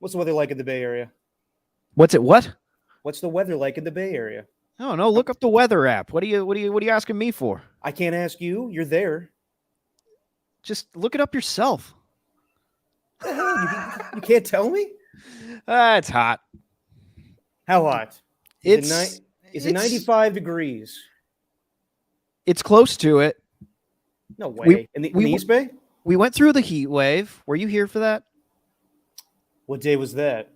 What's the weather like in the Bay Area? What's it? What? What's the weather like in the Bay Area? Oh no! Look up the weather app. What are you asking me for? I can't ask you. You're there. Just look it up yourself. The hell? You can't tell me? It's hot. How hot? Is it 95 degrees? It's close to it. No way. In the East Bay? We went through the heat wave. Were you here for that? What day was that?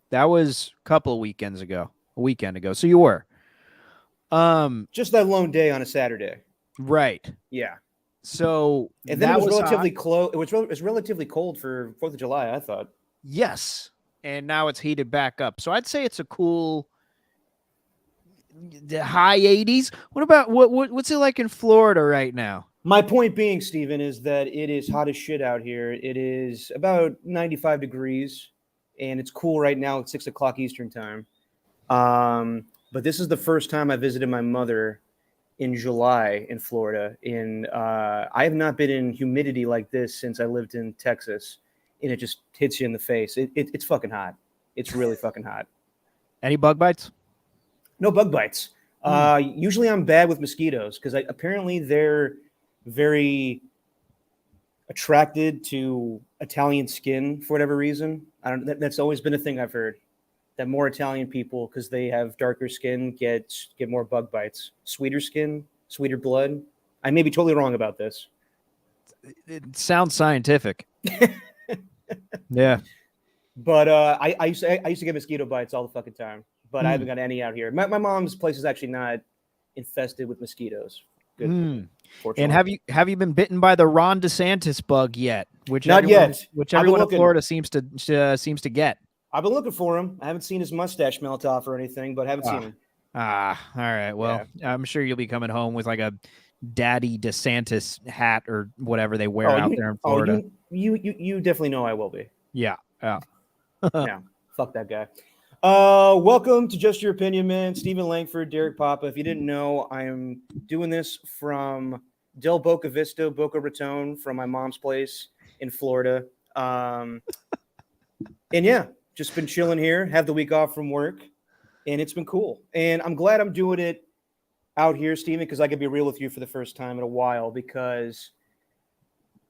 That was a weekend ago. So you were. Just that lone day on a Saturday. Right. Yeah. So and then it was relatively close. It was relatively cold for 4th of July, I thought. Yes. And now it's heated back up. So I'd say it's a cool high 80s. What about what's it like in Florida right now? My point being, Steven, is that it is hot as shit out here. It is about 95 degrees, and it's cool right now at 6 o'clock Eastern time. But this is the first time I visited my mother in July in Florida. I have not been in humidity like this since I lived in Texas, and it just hits you in the face. It's fucking hot. It's really fucking hot. Any bug bites? No bug bites. Usually I'm bad with mosquitoes because apparently they're very attracted to Italian skin for whatever reason. That's always been a thing I've heard. That more Italian people, because they have darker skin, get more bug bites. Sweeter skin, sweeter blood. I may be totally wrong about this. It sounds scientific. Yeah. But I used to get mosquito bites all the fucking time, but I haven't got any out here. My mom's place is actually not infested with mosquitoes. Good. And have you been bitten by the Ron DeSantis bug yet? Which everyone in Florida seems to get. I've been looking for him. I haven't seen his mustache melt off or anything, but haven't seen him. All right. Well, yeah. I'm sure you'll be coming home with like a Daddy DeSantis hat or whatever they wear out there in Florida. You definitely know I will be. Yeah. Yeah. Fuck that guy. Welcome to Just Your Opinion, man. Stephen Langford, Derek Papa. If you didn't know, I am doing this from Del Boca Vista, Boca Raton, from my mom's place in Florida. And yeah, just been chilling here, have the week off from work, and it's been cool. And I'm glad I'm doing it out here, Stephen, because I can be real with you for the first time in a while, because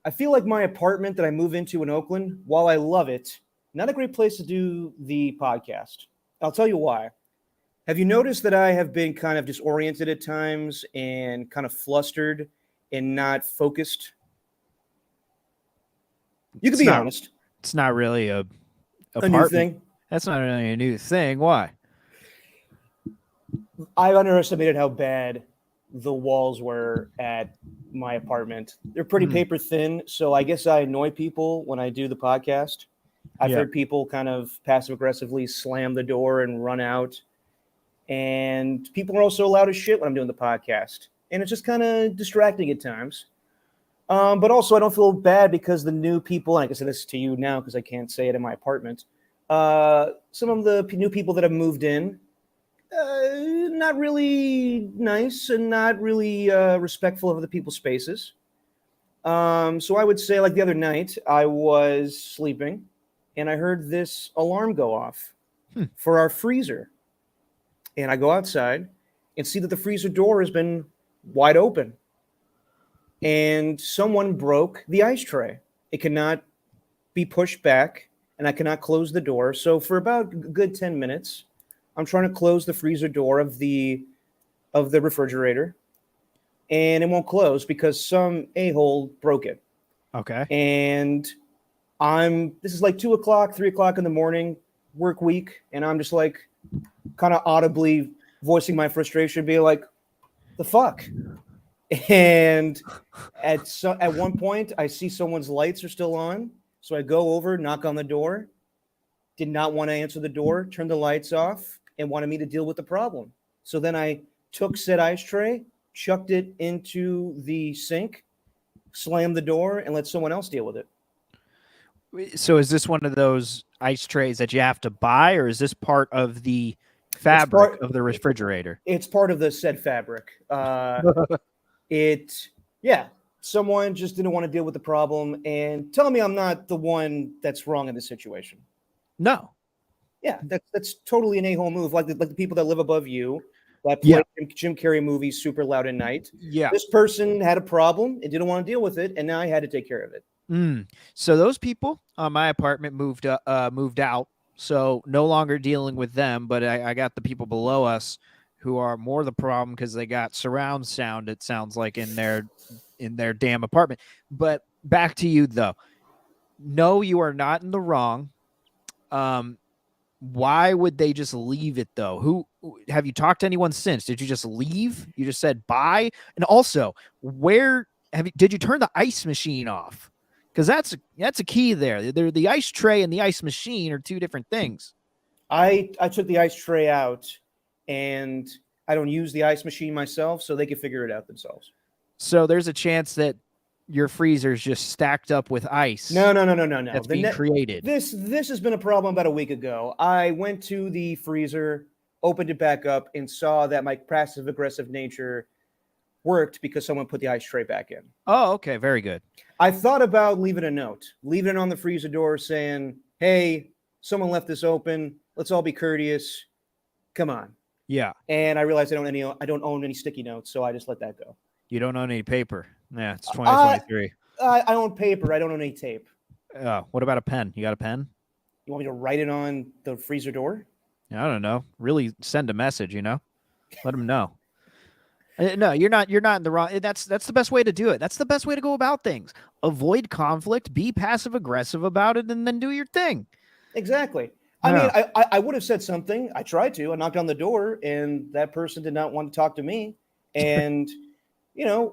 I feel like my apartment that I move into in Oakland, while I love it, not a great place to do the podcast. I'll tell you why. Have you noticed that I have been kind of disoriented at times and kind of flustered and not focused? You can be honest. It's not really a new thing. That's not really a new thing. Why? I underestimated how bad the walls were at my apartment. They're pretty paper thin, so I guess I annoy people when I do the podcast. I've heard people kind of passive aggressively slam the door and run out. And people are also loud as shit when I'm doing the podcast. And it's just kind of distracting at times. But also I don't feel bad because the new people, and I can say this to you now because I can't say it in my apartment. Some of the new people that have moved in, not really nice and not really respectful of other people's spaces. So I would say, like the other night, I was sleeping and I heard this alarm go off for our freezer. And I go outside and see that the freezer door has been wide open. And someone broke the ice tray. It cannot be pushed back, and I cannot close the door. So for about a good 10 minutes, I'm trying to close the freezer door of the refrigerator, and it won't close because some a-hole broke it. Okay. And this is like 2 o'clock, 3 o'clock in the morning, work week, and I'm just like kind of audibly voicing my frustration, being like, the fuck? And at one point, I see someone's lights are still on. So I go over, knock on the door, did not want to answer the door, turned the lights off, and wanted me to deal with the problem. So then I took said ice tray, chucked it into the sink, slammed the door, and let someone else deal with it. So is this one of those ice trays that you have to buy, or is this part of the fabric of the refrigerator? It's part of the said fabric. Someone just didn't want to deal with the problem, and tell me I'm not the one that's wrong in this situation. No. Yeah, that's totally an a-hole move. Like the people that live above you that play Jim Carrey movies super loud at night. Yeah. This person had a problem and didn't want to deal with it, and now I had to take care of it. So those people on my apartment moved out, so no longer dealing with them. But I got the people below us who are more the problem because they got surround sound. It sounds like in their damn apartment. But back to you though. No, you are not in the wrong. Why would they just leave it though? Who have you talked to anyone since? Did you just leave? You just said bye? And also, did you turn the ice machine off? Because that's a key there. The ice tray and the ice machine are two different things. I took the ice tray out, and I don't use the ice machine myself, so they can figure it out themselves. So there's a chance that your freezer's just stacked up with ice. No. That's being created. This has been a problem about a week ago. I went to the freezer, opened it back up, and saw that my passive-aggressive nature worked because someone put the ice tray back in. Oh, okay. Very good. I thought about leaving a note, leaving it on the freezer door saying, hey, someone left this open. Let's all be courteous. Come on. Yeah. And I realized I don't own any sticky notes, so I just let that go. You don't own any paper. Yeah, it's 2023. I own paper. I don't own any tape. What about a pen? You got a pen? You want me to write it on the freezer door? I don't know. Really send a message, Let them know. No, you're not in the wrong. That's the best way to do it. That's the best way to go about things. Avoid conflict, be passive aggressive about it, and then do your thing. Exactly. I mean, I would have said something. I tried to. I knocked on the door, and that person did not want to talk to me. And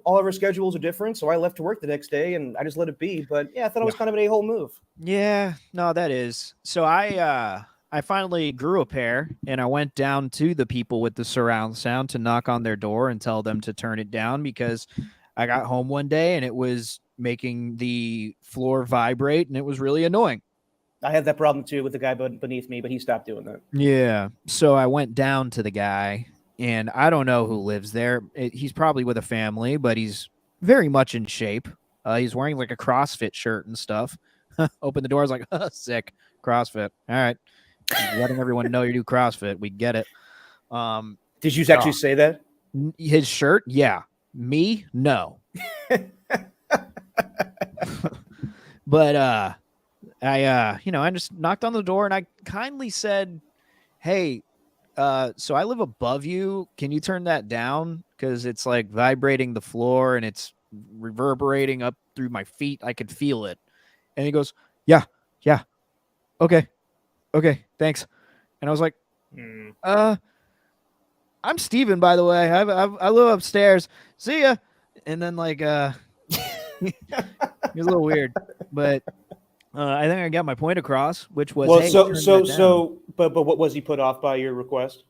all of our schedules are different, so I left to work the next day, and I just let it be. But yeah, I thought it was kind of an a-hole move. Yeah, no, that is. So I finally grew a pair, and I went down to the people with the surround sound to knock on their door and tell them to turn it down because I got home one day and it was making the floor vibrate, and it was really annoying. I had that problem too with the guy beneath me, but he stopped doing that. Yeah, so I went down to the guy, and I don't know who lives there. He's probably with a family, but he's very much in shape. He's wearing like a CrossFit shirt and stuff. Open the door, I was like, sick, CrossFit. All right. Letting everyone know you do CrossFit. We get it. Did you actually say that? His shirt? Yeah. Me? No. But I just knocked on the door and I kindly said, hey, so I live above you. Can you turn that down? Because it's like vibrating the floor and it's reverberating up through my feet. I could feel it. And he goes, yeah. Okay, thanks. And I was like, I'm Steven, by the way. I live upstairs. See ya. And then like it was a little weird, but I think I got my point across, which was but what was he put off by your request?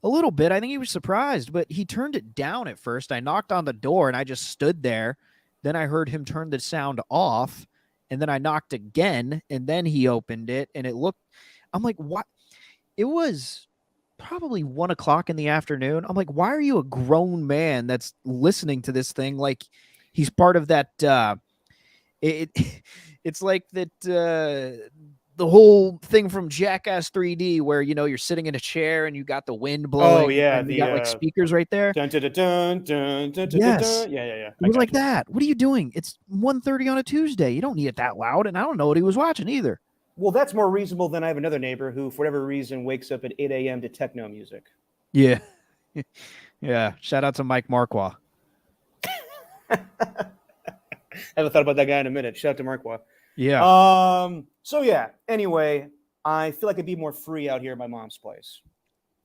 A little bit. I think he was surprised, but he turned it down at first. I knocked on the door and I just stood there. Then I heard him turn the sound off, and then I knocked again, and then he opened it, and I'm like, what? It was probably 1 o'clock in the afternoon. I'm like, why are you a grown man that's listening to this thing like he's part of that? It's like that the whole thing from Jackass 3D where you're sitting in a chair and you got the wind blowing. Oh yeah, and you got like speakers right there. Dun, dun, dun, dun, dun, Yes. Dun. Yeah. It was like that. What are you doing? It's 1:30 on a Tuesday. You don't need it that loud, and I don't know what he was watching either. Well, that's more reasonable than I have another neighbor who, for whatever reason, wakes up at 8 a.m. to techno music. Yeah. Yeah. Shout out to Mike Marquardt. I haven't thought about that guy in a minute. Shout out to Marquardt. Yeah. So yeah. Anyway, I feel like I'd be more free out here at my mom's place,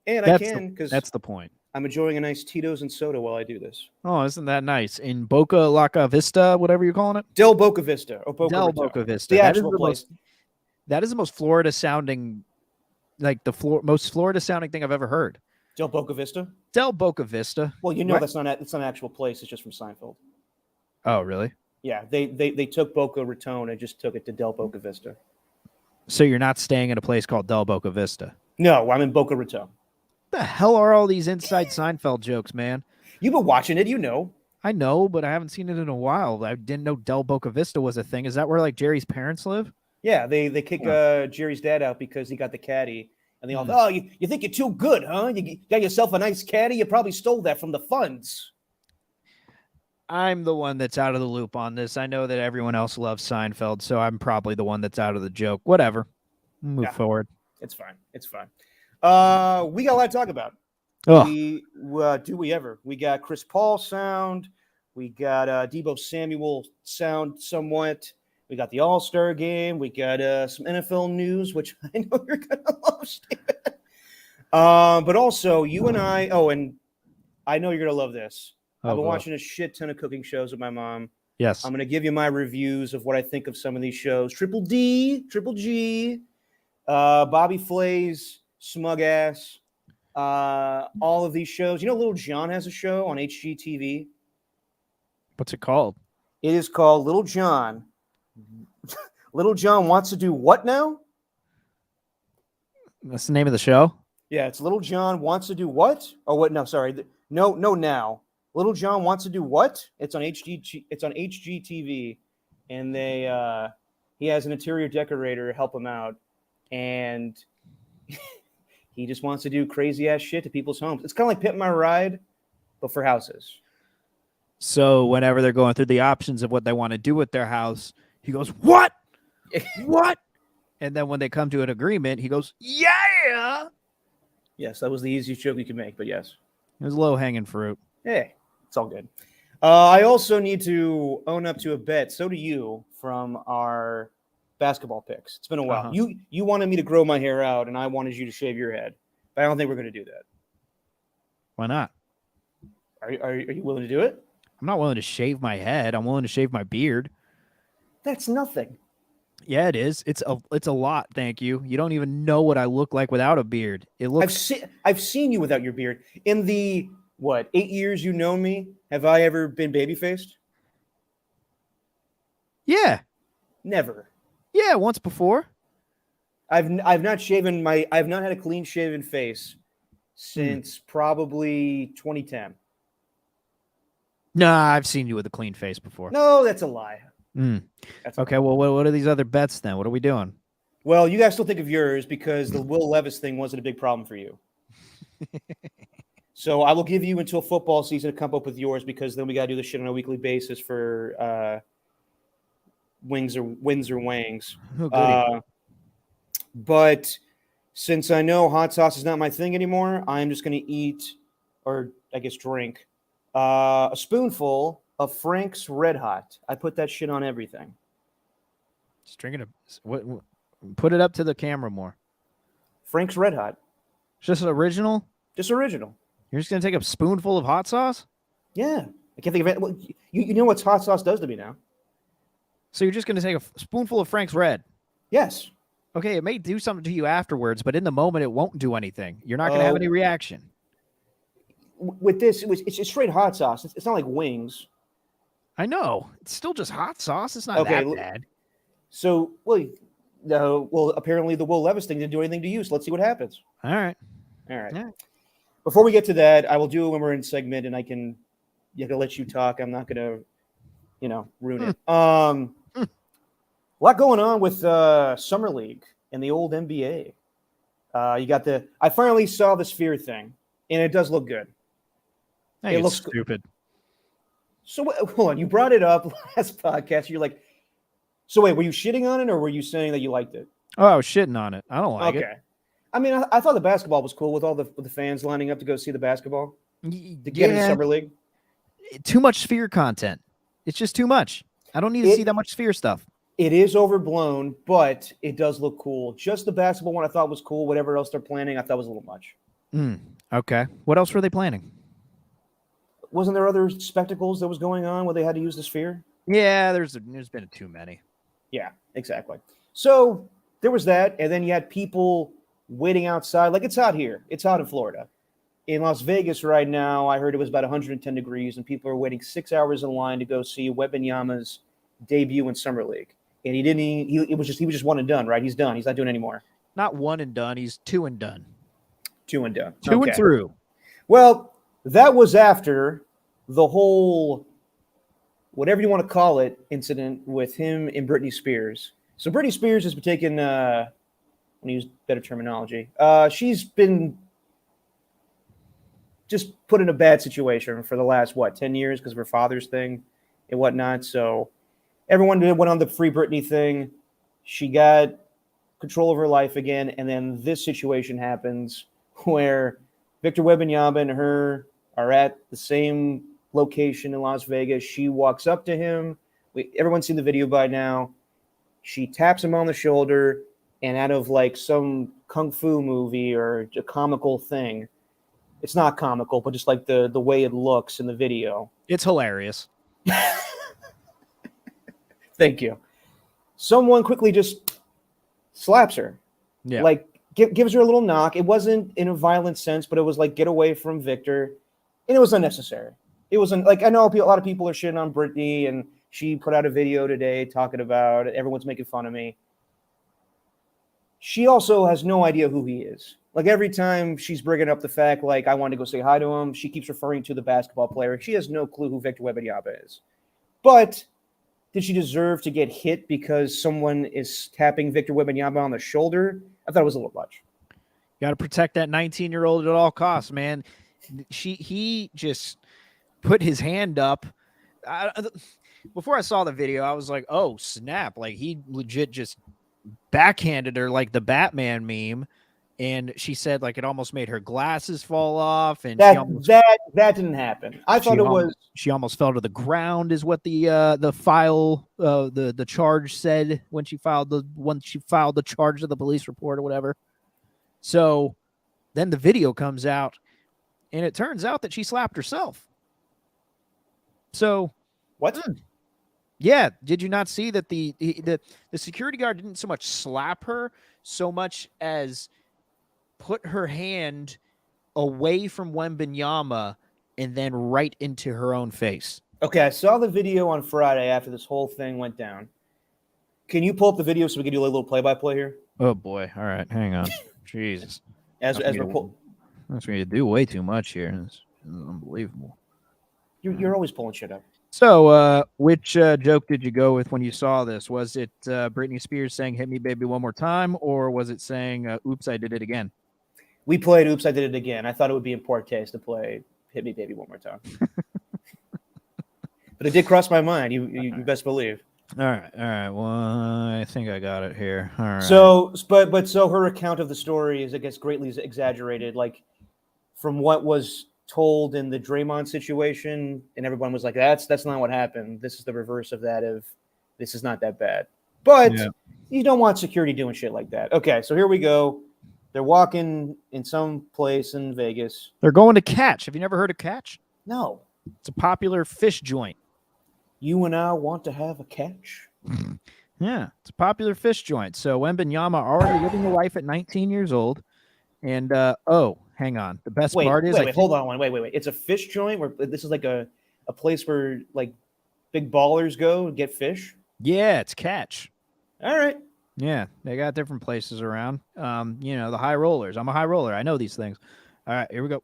and I can because that's the point. I'm enjoying a nice Tito's and soda while I do this. Oh, isn't that nice? In Boca La Vista, whatever you're calling it? Del Boca Vista. Or Boca Del Raton. Boca Vista. The actual place. That is the most Florida sounding, like most Florida sounding thing I've ever heard. Del Boca Vista? Del Boca Vista. Well, that's not an actual place. It's just from Seinfeld. Oh, really? Yeah, they took Boca Raton and just took it to Del Boca Vista. So you're not staying at a place called Del Boca Vista? No, I'm in Boca Raton. The hell are all these inside Seinfeld jokes, man? You've been watching it, I know, but I haven't seen it in a while. I didn't know Del Boca Vista was a thing. Is that where like Jerry's parents live? Yeah, they kick Jerry's dad out because he got the caddy. And they all, you think you're too good, huh? You got yourself a nice caddy? You probably stole that from the funds. I'm the one that's out of the loop on this. I know that everyone else loves Seinfeld, so I'm probably the one that's out of the joke. Whatever. Move forward. It's fine. It's fine. We got a lot to talk about. Oh. Do we ever? We got Chris Paul sound. We got Deebo Samuel sound somewhat. We got the All-Star game. We got some NFL news, which I know you're going to love, Steven. But also, you and I, and I know you're going to love this. I've been watching a shit ton of cooking shows with my mom. Yes. I'm going to give you my reviews of what I think of some of these shows. Triple G, Bobby Flay's Smug Ass, all of these shows. You know, Little John has a show on HGTV. What's it called? It is called Little John. Little John wants to do what now? That's the name of the show? Yeah, it's Little John wants to do what? Oh, what? No, sorry. No, now. Little John wants to do what? It's on HGTV, and he has an interior decorator help him out, and he just wants to do crazy ass shit to people's homes. It's kind of like Pimp My Ride, but for houses. So whenever they're going through the options of what they want to do with their house, he goes, "What? What?" And then when they come to an agreement, he goes, "Yeah." Yes, that was the easiest joke you could make, but yes. It was low hanging fruit. Hey, it's all good. I also need to own up to a bet. So do you from our basketball picks. It's been a while. You wanted me to grow my hair out, and I wanted you to shave your head. But I don't think we're going to do that. Why not? Are you willing to do it? I'm not willing to shave my head. I'm willing to shave my beard. That's nothing. Yeah, it is. It's a lot. Thank you. You don't even know what I look like without a beard. It looks. I've seen you without your beard. In the 8 years you know me, have I ever been baby-faced? Yeah. Never. Yeah, once before. I've not had a clean shaven face since probably 2010. Nah, I've seen you with a clean face before. No, that's a lie. Okay, well, what are these other bets then? What are we doing? Well, you guys still think of yours because the Will Levis thing wasn't a big problem for you. So I will give you until football season to come up with yours because then we got to do this shit on a weekly basis for wins or wangs. Oh, but since I know hot sauce is not my thing anymore, I'm just going to eat, or I guess drink, a spoonful of Frank's Red Hot. I put that shit on everything. Just drinking put it up to the camera more. Frank's Red Hot. Just original? Just original. You're just going to take a spoonful of hot sauce? Yeah. I can't think of it. Well, you know what hot sauce does to me now. So you're just going to take a spoonful of Frank's Red? Yes. Okay, it may do something to you afterwards, but in the moment, it won't do anything. You're not going to have any reaction. With this, it's straight hot sauce. It's not like wings. I know. It's still just hot sauce. It's not that bad. So, apparently the Will Levis thing didn't do anything to you, so let's see what happens. All right. Yeah. Before we get to that, I will do it when we're in segment, and I can let you talk. I'm not going to, ruin it. A lot going on with Summer League and the old NBA. I finally saw the Sphere thing, and it does look good. It looks stupid. So hold on, you brought it up last podcast. You're like, so wait, were you shitting on it, or were you saying that you liked it? Oh, I was shitting on it. I don't like it. Okay. I mean, I thought the basketball was cool with all the fans lining up to go see the basketball. To get in Summer League. Too much Sphere content. It's just too much. I don't need to see that much Sphere stuff. It is overblown, but it does look cool. Just the basketball one I thought was cool. Whatever else they're planning, I thought was a little much. Okay. What else were they planning? Wasn't there other spectacles that was going on where they had to use the Sphere? Yeah, there's been too many. Yeah, exactly. So there was that, and then you had people waiting outside. Like, it's hot here. It's hot in Florida. In Las Vegas right now, I heard it was about 110 degrees, and people are waiting 6 hours in line to go see Wembanyama's debut in Summer League. And he was just one and done, right? He's done. He's not doing anymore. Not one and done. He's two and done. Two and done. Two and through. Well, that was after the whole, whatever you want to call it, incident with him and Britney Spears. So Britney Spears has been taken. Let me use better terminology. She's been just put in a bad situation for the last 10 years because of her father's thing and whatnot. So everyone went on the Free Britney thing. She got control of her life again, and then this situation happens where Victor Wembanyama and her are at the same location in Las Vegas. She walks up to him. Everyone's seen the video by now. She taps him on the shoulder, and out of like some kung fu movie or a comical thing, it's not comical, but just like the way it looks in the video. It's hilarious. Thank you. Someone quickly just slaps her. Yeah. Like gives her a little knock. It wasn't in a violent sense, but it was like, get away from Victor. And it was unnecessary. It wasn't like, I know a lot of people are shitting on Britney, and she put out a video today talking about it. Everyone's making fun of me. She also has no idea who he is. Like every time she's bringing up the fact, like, I want to go say hi to him, she keeps referring to the basketball player. She has no clue who Victor Wembanyama is. But did she deserve to get hit because someone is tapping Victor Wembanyama on the shoulder? I thought it was a little much. You got to protect that 19-year-old at all costs, man. He just put his hand up. Before I saw the video, I was like, oh, snap. Like, he legit just backhanded her like the Batman meme. And she said, like, it almost made her glasses fall off. And that didn't happen. I thought it was. She almost fell to the ground, is what the file, the charge said when she filed the charge of the police report or whatever. So then the video comes out, and it turns out that she slapped herself. So what? Yeah, did you not see that the security guard didn't so much slap her so much as put her hand away from Wembanyama and then right into her own face? Okay, I saw the video on Friday after this whole thing went down. Can you pull up the video so we can do a little play-by-play here? Oh boy! All right, hang on. Jesus, as we're pulling. That's going to do way too much here. It's unbelievable. You're always pulling shit up. So, which joke did you go with when you saw this? Was it Britney Spears saying "Hit me, baby, one more time," or was it saying "Oops, I did it again"? We played "Oops, I did it again." I thought it would be in poor taste to play "Hit me, baby, one more time," but it did cross my mind. You best believe. All right. Well, I think I got it here. All right. So, but her account of the story is, I guess, greatly exaggerated. Like from what was told in the Draymond situation, and everyone was like, that's not what happened. This is the reverse of that. Of this is not that bad. But you don't want security doing shit like that. Okay, so here we go. They're walking in some place in Vegas. They're going to Catch. Have you never heard of Catch? No. It's a popular fish joint. You and I want to have a catch? Yeah, it's a popular fish joint. So Wembanyama already living the life at 19 years old. And, hang on. The best part is... Hold on. Wait. It's a fish joint? Where this is like a place where like big ballers go and get fish? Yeah, it's Catch. All right. Yeah, they got different places around. The high rollers. I'm a high roller. I know these things. All right, here we go.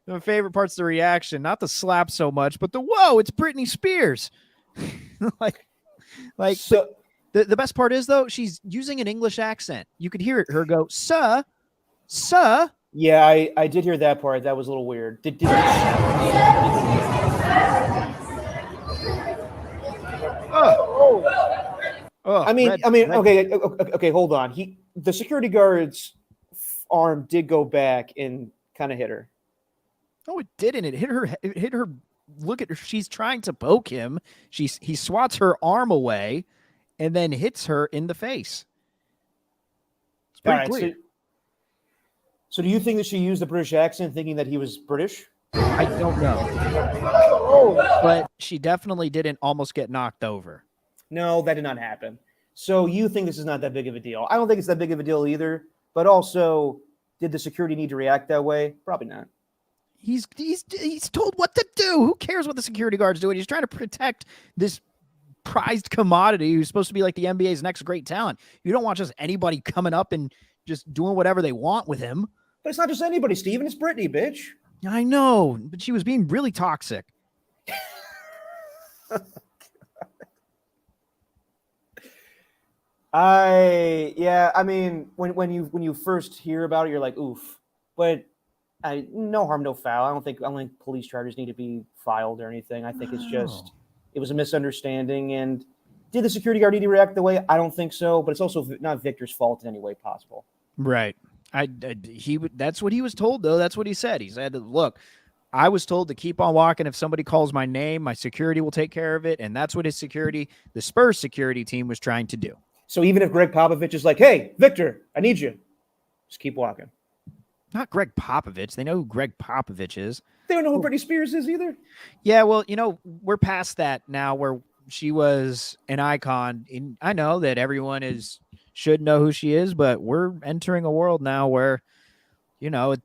My favorite part's the reaction, not the slap so much, but the whoa, it's Britney Spears. So the best part is though, she's using an English accent. You could hear her go, "Sir." Yeah, I did hear that part. That was a little weird. Okay, hold on. The security guard's arm did go back and kind of hit her. No, it didn't. It hit her. Look at her. She's trying to poke him. He swats her arm away, and then hits her in the face. It's pretty clear. So do you think that she used the British accent thinking that he was British? I don't know. But she definitely didn't almost get knocked over. No, that did not happen. So you think this is not that big of a deal. I don't think it's that big of a deal either. But also, did the security need to react that way? Probably not. He's told what to do. Who cares what the security guard's doing? He's trying to protect this prized commodity who's supposed to be like the NBA's next great talent. You don't want just anybody coming up and just doing whatever they want with him. But it's not just anybody, Steven. It's Brittany, bitch. I know, but she was being really toxic. I mean, when you first hear about it, you're like, oof. But no harm, no foul. I don't think police charges need to be filed or anything. I think it's just it was a misunderstanding. And did the security guard need to react the way? I don't think so. But it's also not Victor's fault in any way possible. Right. That's what he was told, though. That's what he said. He said, look, I was told to keep on walking. If somebody calls my name, my security will take care of it. And that's what the Spurs security team was trying to do. So even if Greg Popovich is like, hey, Victor, I need you, just keep walking. Not Greg Popovich. They know who Greg Popovich is. They don't know who Britney Spears is either. Yeah, well, we're past that now where she was an icon. And I know that everyone should know who she is, but we're entering a world now where,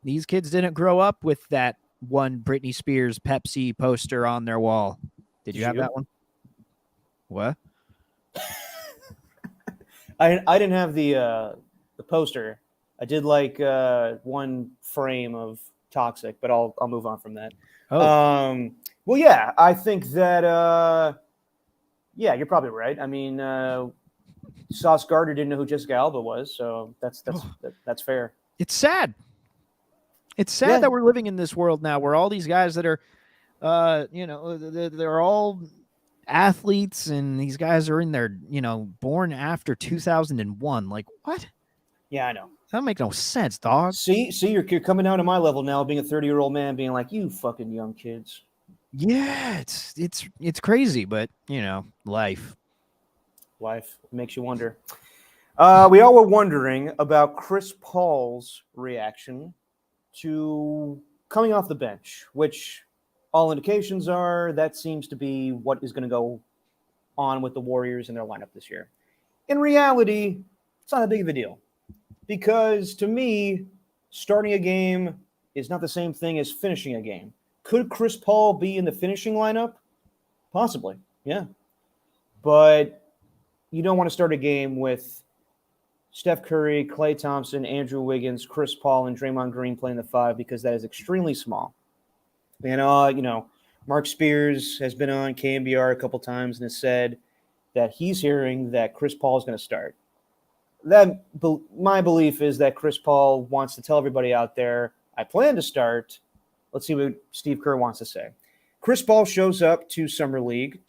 these kids didn't grow up with that one Britney Spears Pepsi poster on their wall. Did you have that one? What? I didn't have the poster. I did like one frame of Toxic, but I'll move on from that. Oh. Well, yeah, I think that you're probably right. I mean, Sauce Gardner didn't know who Jessica Alba was, so that's fair. It's sad. It's sad that we're living in this world now where all these guys that are, they're all athletes, and these guys are in their, born after 2001. Like, what? Yeah, I know. That don't make no sense, dog. See, you're coming down to my level now, being a 30-year-old man, being like, you fucking young kids. Yeah, it's crazy, but life makes you wonder. We all were wondering about Chris Paul's reaction to coming off the bench, which all indications are that seems to be what is going to go on with the Warriors in their lineup this year. In reality, it's not that big of a deal because to me, starting a game is not the same thing as finishing a game. Could Chris Paul be in the finishing lineup? Possibly, yeah. But you don't want to start a game with Steph Curry, Klay Thompson, Andrew Wiggins, Chris Paul, and Draymond Green playing the five because that is extremely small. And, Mark Spears has been on KMBR a couple times and has said that he's hearing that Chris Paul is going to start. My belief is that Chris Paul wants to tell everybody out there, I plan to start. Let's see what Steve Kerr wants to say. Chris Paul shows up to Summer League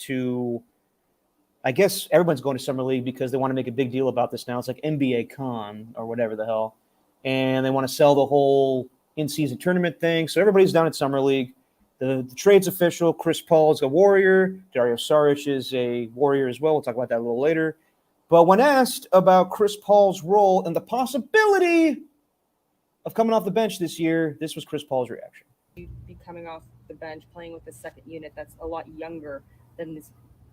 I guess everyone's going to Summer League because they want to make a big deal about this now. It's like NBA Con or whatever the hell. And they want to sell the whole in-season tournament thing. So everybody's down at Summer League. The trade's official. Chris Paul is a Warrior. Dario Saric is a Warrior as well. We'll talk about that a little later. But when asked about Chris Paul's role and the possibility of coming off the bench this year, this was Chris Paul's reaction. You'd be coming off the bench playing with the second unit that's a lot younger than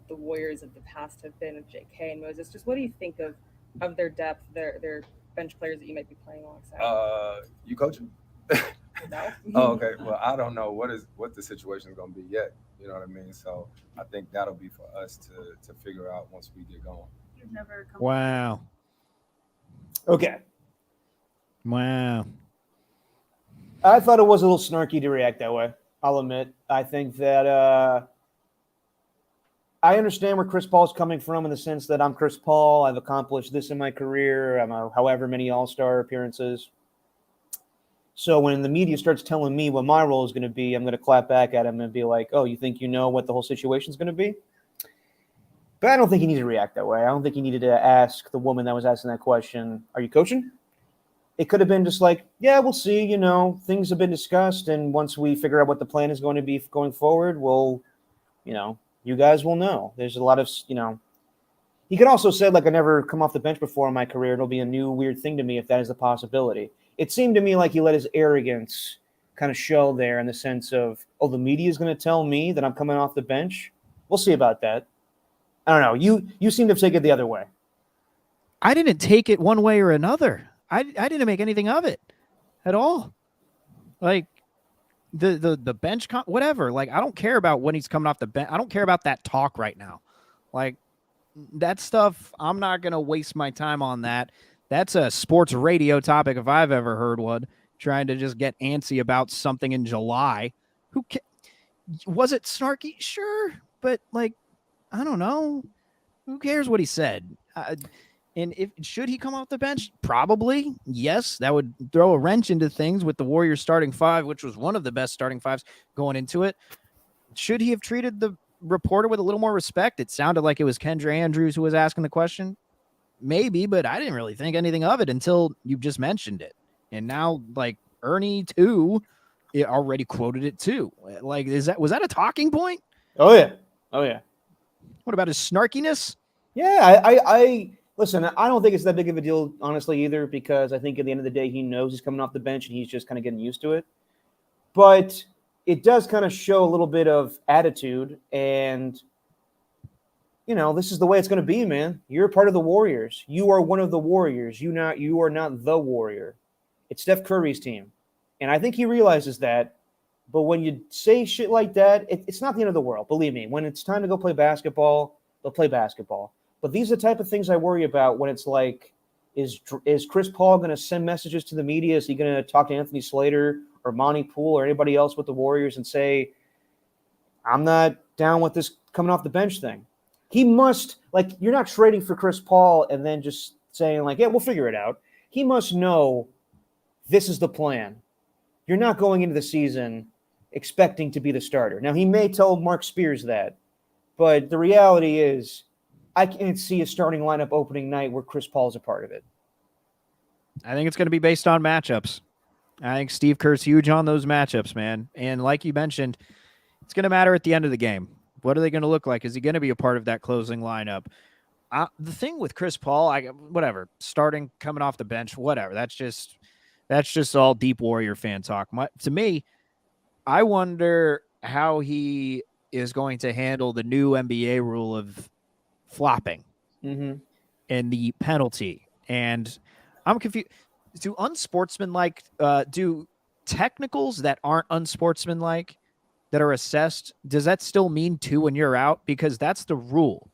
the Warriors of the past have been with JK and Moses. Just what do you think of their depth, their bench players that you might be playing alongside? You coaching? No. Oh, okay. Well, I don't know what the situation is going to be yet. You know what I mean? So I think that'll be for us to figure out once we get going. You've never come. Wow. Okay. Wow. I thought it was a little snarky to react that way. I'll admit. I think that I understand where Chris Paul's coming from in the sense that I'm Chris Paul. I've accomplished this in my career. I'm however many All-Star appearances. So when the media starts telling me what my role is going to be, I'm going to clap back at him and be like, oh, you think you know what the whole situation is going to be? But I don't think he needed to react that way. I don't think he needed to ask the woman that was asking that question, are you coaching? It could have been just like, yeah, we'll see. Things have been discussed. And once we figure out what the plan is going to be going forward, we'll, you guys will know. There's a lot of, he could also say, like, I never come off the bench before in my career. It'll be a new weird thing to me if that is a possibility. It seemed to me like he let his arrogance kind of show there in the sense of, oh, the media is going to tell me that I'm coming off the bench. We'll see about that. I don't know. You seem to take it the other way. I didn't take it one way or another. I didn't make anything of it at all. Like the bench, whatever. Like, I don't care about when he's coming off the bench. I don't care about that talk right now. Like, that stuff, I'm not going to waste my time on that. That's a sports radio topic if I've ever heard one. trying to just get antsy about something in July. Was it snarky? Sure, but like, I don't know. Who cares what he said? And should he come off the bench? Probably. Yes, that would throw a wrench into things with the Warriors starting five, which was one of the best starting fives going into it. Should he have treated the reporter with a little more respect? It sounded like it was Kendra Andrews who was asking the question. Maybe, but I didn't really think anything of it until you just mentioned it. And now, like, Ernie too, it already quoted it too. Like, was that a talking point? Oh yeah. What about his snarkiness? Yeah, I listen. I don't think it's that big of a deal, honestly, either, because I think at the end of the day, he knows he's coming off the bench and he's just kind of getting used to it. But it does kind of show a little bit of attitude, and this is the way it's going to be, man. You're a part of the Warriors. You are one of the Warriors. You are not the Warrior. It's Steph Curry's team, and I think he realizes that. But when you say shit like that, it's not the end of the world. Believe me. When it's time to go play basketball, they'll play basketball. But these are the type of things I worry about when it's like, is Chris Paul going to send messages to the media? Is he going to talk to Anthony Slater or Monty Poole or anybody else with the Warriors and say, I'm not down with this coming off the bench thing? He must, like, you're not trading for Chris Paul and then just saying, like, yeah, we'll figure it out. He must know this is the plan. You're not going into the season expecting to be the starter. Now, he may tell Mark Spears that, but the reality is I can't see a starting lineup opening night where Chris Paul is a part of it. I think it's going to be based on matchups. I think Steve Kerr's huge on those matchups, man. And like you mentioned, it's going to matter at the end of the game. What are they going to look like? Is he going to be a part of that closing lineup? The thing with Chris Paul, whatever, starting, coming off the bench, whatever. That's just all deep Warrior fan talk. To me, I wonder how he is going to handle the new NBA rule of flopping and the penalty. And I'm confused. Do technicals that aren't unsportsmanlike that are assessed, does that still mean 2 when you're out? Because that's the rule,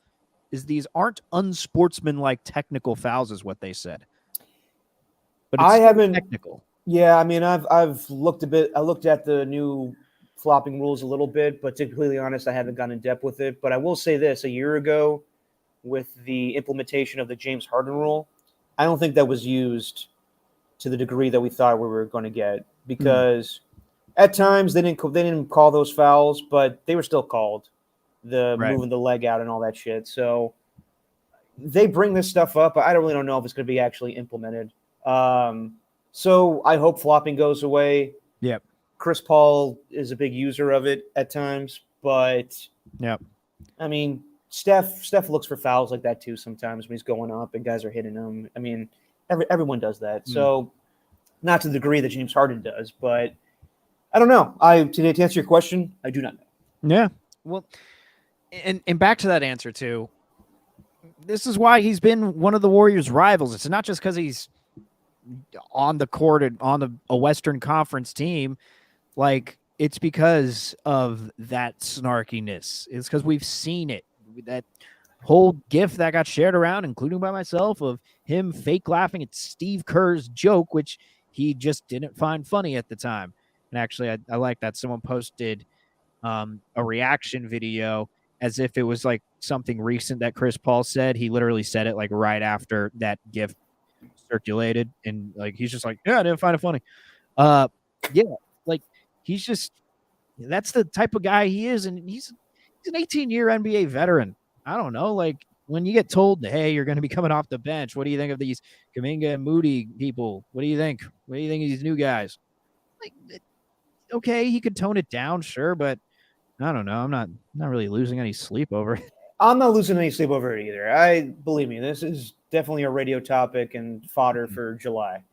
is these aren't unsportsmanlike technical fouls is what they said. But it's technical. Yeah, I mean, I've looked a bit. I looked at the new flopping rules a little bit, but to be completely honest, I haven't gone in depth with it. But I will say this: a year ago, with the implementation of the James Harden rule, I don't think that was used to the degree that we thought we were going to get, because at times they didn't call those fouls, but they were still called, moving the leg out and all that shit. So they bring this stuff up, but I don't know if it's going to be actually implemented. So I hope flopping goes away. Yep. Chris Paul is a big user of it at times, but I mean, Steph looks for fouls like that too sometimes when he's going up and guys are hitting him. I mean, everyone does that. So not to the degree that James Harden does, but I don't know. To answer your question, I do not know. Yeah. Well, and back to that answer too. This is why he's been one of the Warriors' rivals. It's not just because he's on the court on a Western Conference team. Like, it's because of that snarkiness. It's because we've seen it. That whole GIF that got shared around, including by myself, of him fake laughing at Steve Kerr's joke, which he just didn't find funny at the time. And actually, I like that someone posted a reaction video as if it was like something recent that Chris Paul said. He literally said it like right after that GIF circulated, and like he's just like, yeah, I didn't find it funny. Like he's just, that's the type of guy he is, and he's an 18-year NBA veteran. I don't know, like when you get told, hey, you're going to be coming off the bench, what do you think of these Kuminga and Moody people? What do you think? What do you think of these new guys? Like, okay, he could tone it down, sure, but I don't know. I'm not really losing any sleep over it. I'm not losing any sleep over it either. Believe me, this is definitely a radio topic and fodder for July.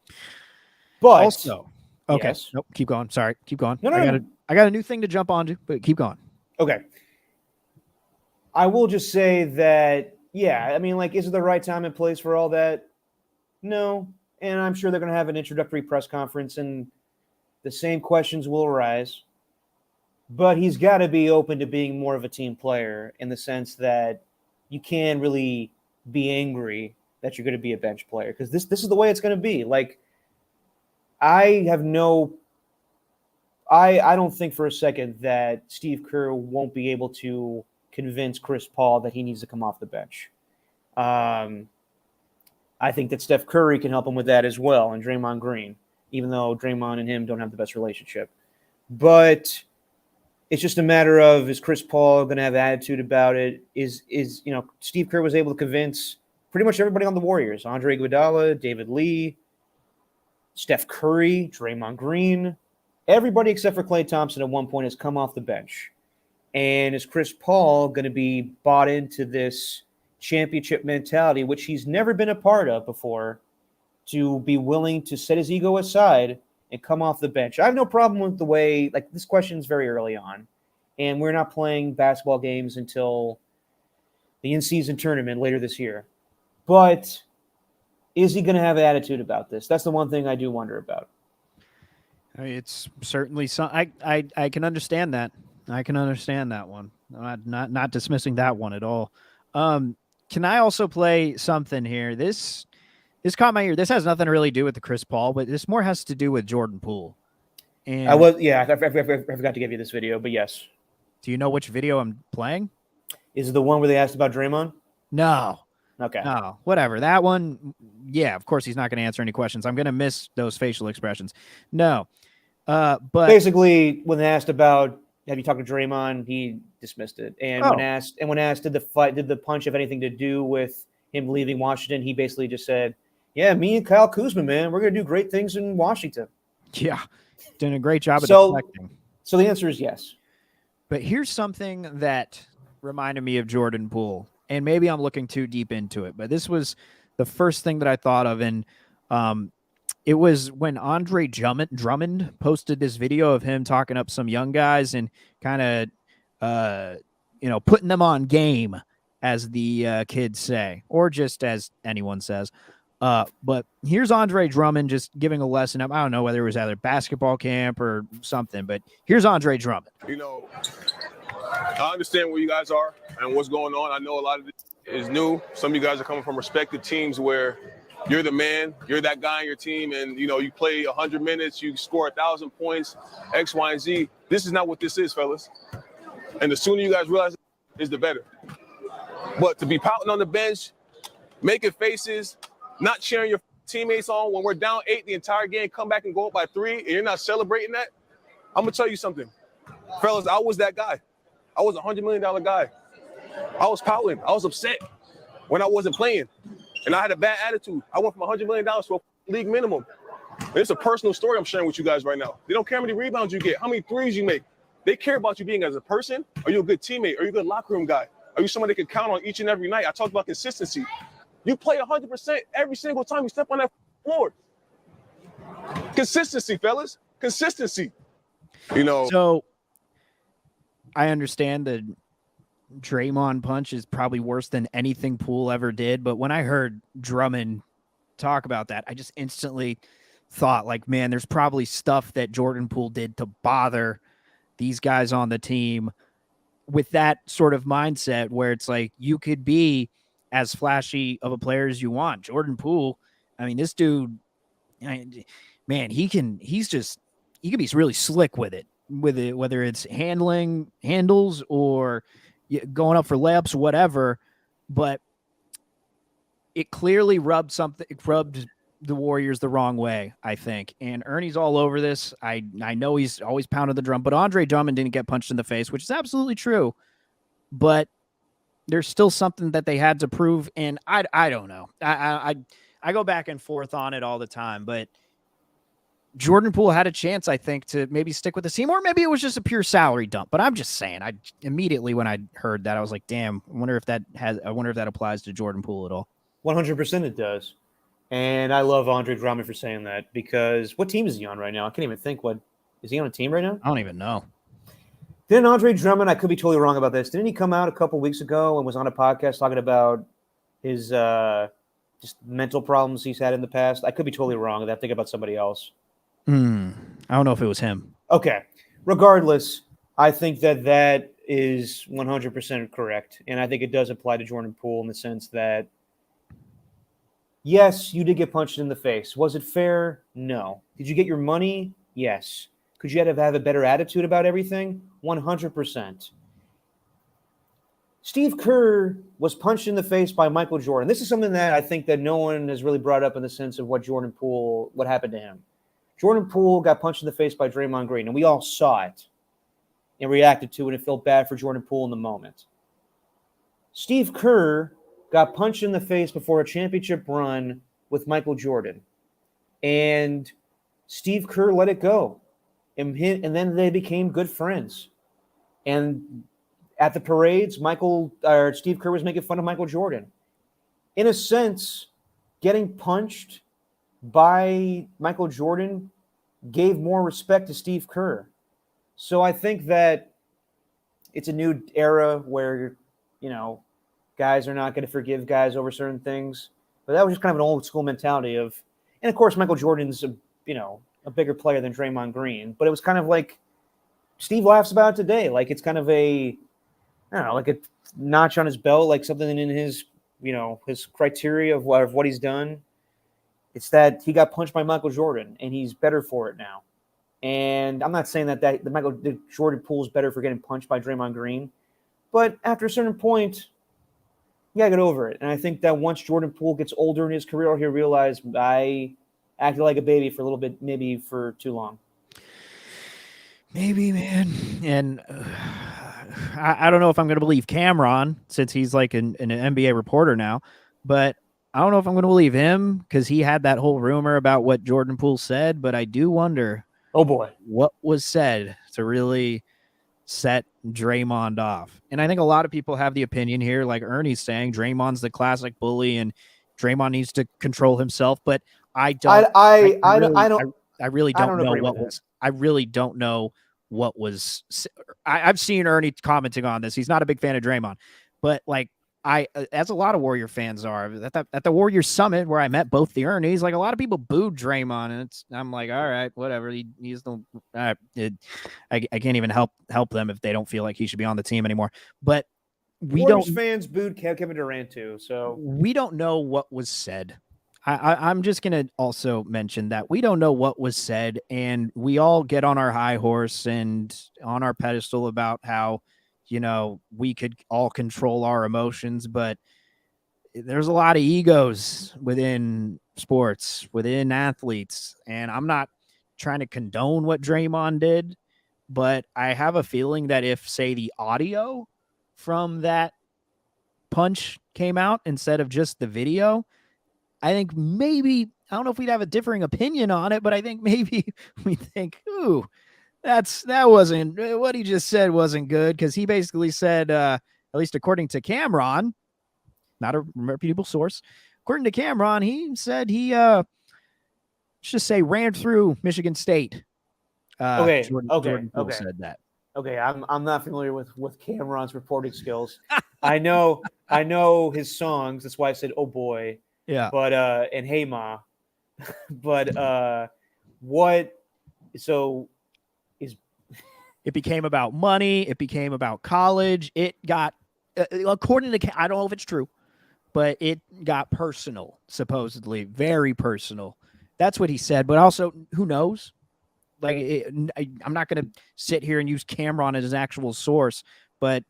But also, okay, yes. Nope, keep going. Sorry, keep going. No, I got a new thing to jump onto, but keep going. Okay. I will just say that, yeah, I mean, like, is it the right time and place for all that? No. And I'm sure they're going to have an introductory press conference and the same questions will arise. But he's got to be open to being more of a team player in the sense that you can't really be angry that you're going to be a bench player, because this is the way it's going to be. Like, I don't think for a second that Steve Kerr won't be able to convince Chris Paul that he needs to come off the bench. I think that Steph Curry can help him with that as well, and Draymond Green, even though Draymond and him don't have the best relationship. But it's just a matter of, is Chris Paul going to have attitude about it? Steve Kerr was able to convince pretty much everybody on the Warriors, Andre Iguodala, David Lee, Steph Curry, Draymond Green, everybody except for Klay Thompson at one point has come off the bench. And is Chris Paul going to be bought into this championship mentality, which he's never been a part of before, to be willing to set his ego aside and come off the bench? I have no problem with the way, like, this question's very early on, and we're not playing basketball games until the in-season tournament later this year. But is he going to have an attitude about this? That's the one thing I do wonder about. It's certainly some. I can understand that. I can understand that one. Not dismissing that one at all. Can I also play something here? This caught my ear. This has nothing to really do with the Chris Paul, but this more has to do with Jordan Poole. And I forgot to give you this video, but yes. Do you know which video I'm playing? Is it the one where they asked about Draymond? No. Okay. No, whatever. That one, yeah, of course he's not going to answer any questions. I'm going to miss those facial expressions. No. But basically, when they asked about, have you talked to Draymond, he dismissed it. And when asked, did the punch have anything to do with him leaving Washington, he basically just said, yeah, me and Kyle Kuzma, man, we're going to do great things in Washington. Yeah, doing a great job at deflecting. So the answer is yes. But here's something that reminded me of Jordan Poole, and maybe I'm looking too deep into it, but this was the first thing that I thought of, and it was when Andre Drummond posted this video of him talking up some young guys and kind of, putting them on game, as the kids say, or just as anyone says. But here's Andre Drummond just giving a lesson. I don't know whether it was either basketball camp or something, but here's Andre Drummond. I understand where you guys are and what's going on. I know a lot of this is new. Some of you guys are coming from respective teams where you're the man, you're that guy on your team, and you play 100 minutes, you score 1,000 points, X, Y, and Z. This is not what this is, fellas. And the sooner you guys realize it is, the better. But to be pouting on the bench, making faces, not cheering your teammates on when we're down 8 the entire game, come back and go up by 3, and you're not celebrating that, I'm gonna tell you something. Fellas, I was that guy. I was a $100 million guy. I was pouting. I was upset when I wasn't playing. And I had a bad attitude. I went from $100 million to a league minimum. And it's a personal story I'm sharing with you guys right now. They don't care how many rebounds you get, how many threes you make. They care about you being as a person. Are you a good teammate? Are you a good locker room guy? Are you someone they can count on each and every night? I talked about consistency. You play 100% every single time you step on that floor. Consistency, fellas. Consistency. So I understand the Draymond punch is probably worse than anything Poole ever did, but when I heard Drummond talk about that, I just instantly thought, like, man, there's probably stuff that Jordan Poole did to bother these guys on the team with that sort of mindset where it's like you could be as flashy of a player as you want. Jordan Poole, I mean, this dude, man, he can be really slick with it, whether it's handles or going up for layups, whatever. But it clearly rubbed the Warriors the wrong way, I think. And Ernie's all over this. I know he's always pounded the drum, but Andre Drummond didn't get punched in the face, which is absolutely true. But there's still something that they had to prove, and I don't know. I go back and forth on it all the time, but Jordan Poole had a chance, I think, to maybe stick with the team, or maybe it was just a pure salary dump. But I'm just saying, I immediately when I heard that, I was like, damn, I wonder if that applies to Jordan Poole at all. 100% it does. And I love Andre Drummond for saying that, because what team is he on right now? I can't even think. Is he on a team right now? I don't even know. Didn't Andre Drummond, I could be totally wrong about this, didn't he come out a couple weeks ago and was on a podcast talking about his just mental problems he's had in the past? I could be totally wrong. I'm thinking about somebody else. I don't know if it was him. Okay. Regardless, I think that is 100% correct. And I think it does apply to Jordan Poole in the sense that Yes, you did get punched in the face. Was it fair? No. Did you get your money? Yes. Could you have a better attitude about everything? 100%. Steve Kerr was punched in the face by Michael Jordan. This is something that I think that no one has really brought up in the sense of what happened to him. Jordan Poole got punched in the face by Draymond Green, and we all saw it and reacted to it and felt bad for Jordan Poole in the moment. Steve Kerr got punched in the face before a championship run with Michael Jordan. And Steve Kerr let it go. And then they became good friends. And at the parades, Steve Kerr was making fun of Michael Jordan. In a sense, getting punched by Michael Jordan gave more respect to Steve Kerr. So I think that it's a new era where, guys are not going to forgive guys over certain things. But that was just kind of an old school mentality of, and of course, Michael Jordan's a bigger player than Draymond Green. But it was kind of like Steve laughs about it today. Like it's kind of like a notch on his belt, like something in his, his criteria of what he's done. It's that he got punched by Michael Jordan, and he's better for it now. And I'm not saying that the Jordan Poole is better for getting punched by Draymond Green, but after a certain point, you gotta get over it. And I think that once Jordan Poole gets older in his career, he'll realize I acted like a baby for a little bit, maybe for too long. Maybe, man. And I don't know if I'm going to believe Cameron, since he's like an NBA reporter now, but I don't know if I'm going to believe him because he had that whole rumor about what Jordan Poole said. But I do wonder, oh boy, what was said to really set Draymond off. And I think a lot of people have the opinion here, like Ernie's saying, Draymond's the classic bully and Draymond needs to control himself. But I don't. I really don't know what was. I really don't know what was. I've seen Ernie commenting on this. He's not a big fan of Draymond, but like as a lot of Warrior fans are at the Warrior Summit where I met both the Ernies, like a lot of people booed Draymond, and I'm like, all right, whatever. He's the. I can't even help them if they don't feel like he should be on the team anymore. But Warriors fans booed Kevin Durant too, so we don't know what was said. I'm just going to also mention that we don't know what was said, and we all get on our high horse and on our pedestal about how, we could all control our emotions, but there's a lot of egos within sports, within athletes, and I'm not trying to condone what Draymond did, but I have a feeling that if, say, the audio from that punch came out instead of just the video, I think maybe, I don't know if we'd have a differing opinion on it, but I think maybe we think, ooh, that wasn't, what he just said wasn't good, because he basically said, at least according to Cameron, not a reputable source, according to Cameron, he said he, let's just say, ran through Michigan State. Jordan Poole said that. Okay, I'm not familiar with Cameron's reporting skills. I know his songs. That's why I said, "Oh boy." Yeah. But and Hey Ma. But what? So is it became about money? It became about college. It got according to I don't know if it's true, but it got personal. Supposedly, very personal. That's what he said. But also, who knows? Like, I'm not going to sit here and use Cameron as his actual source, but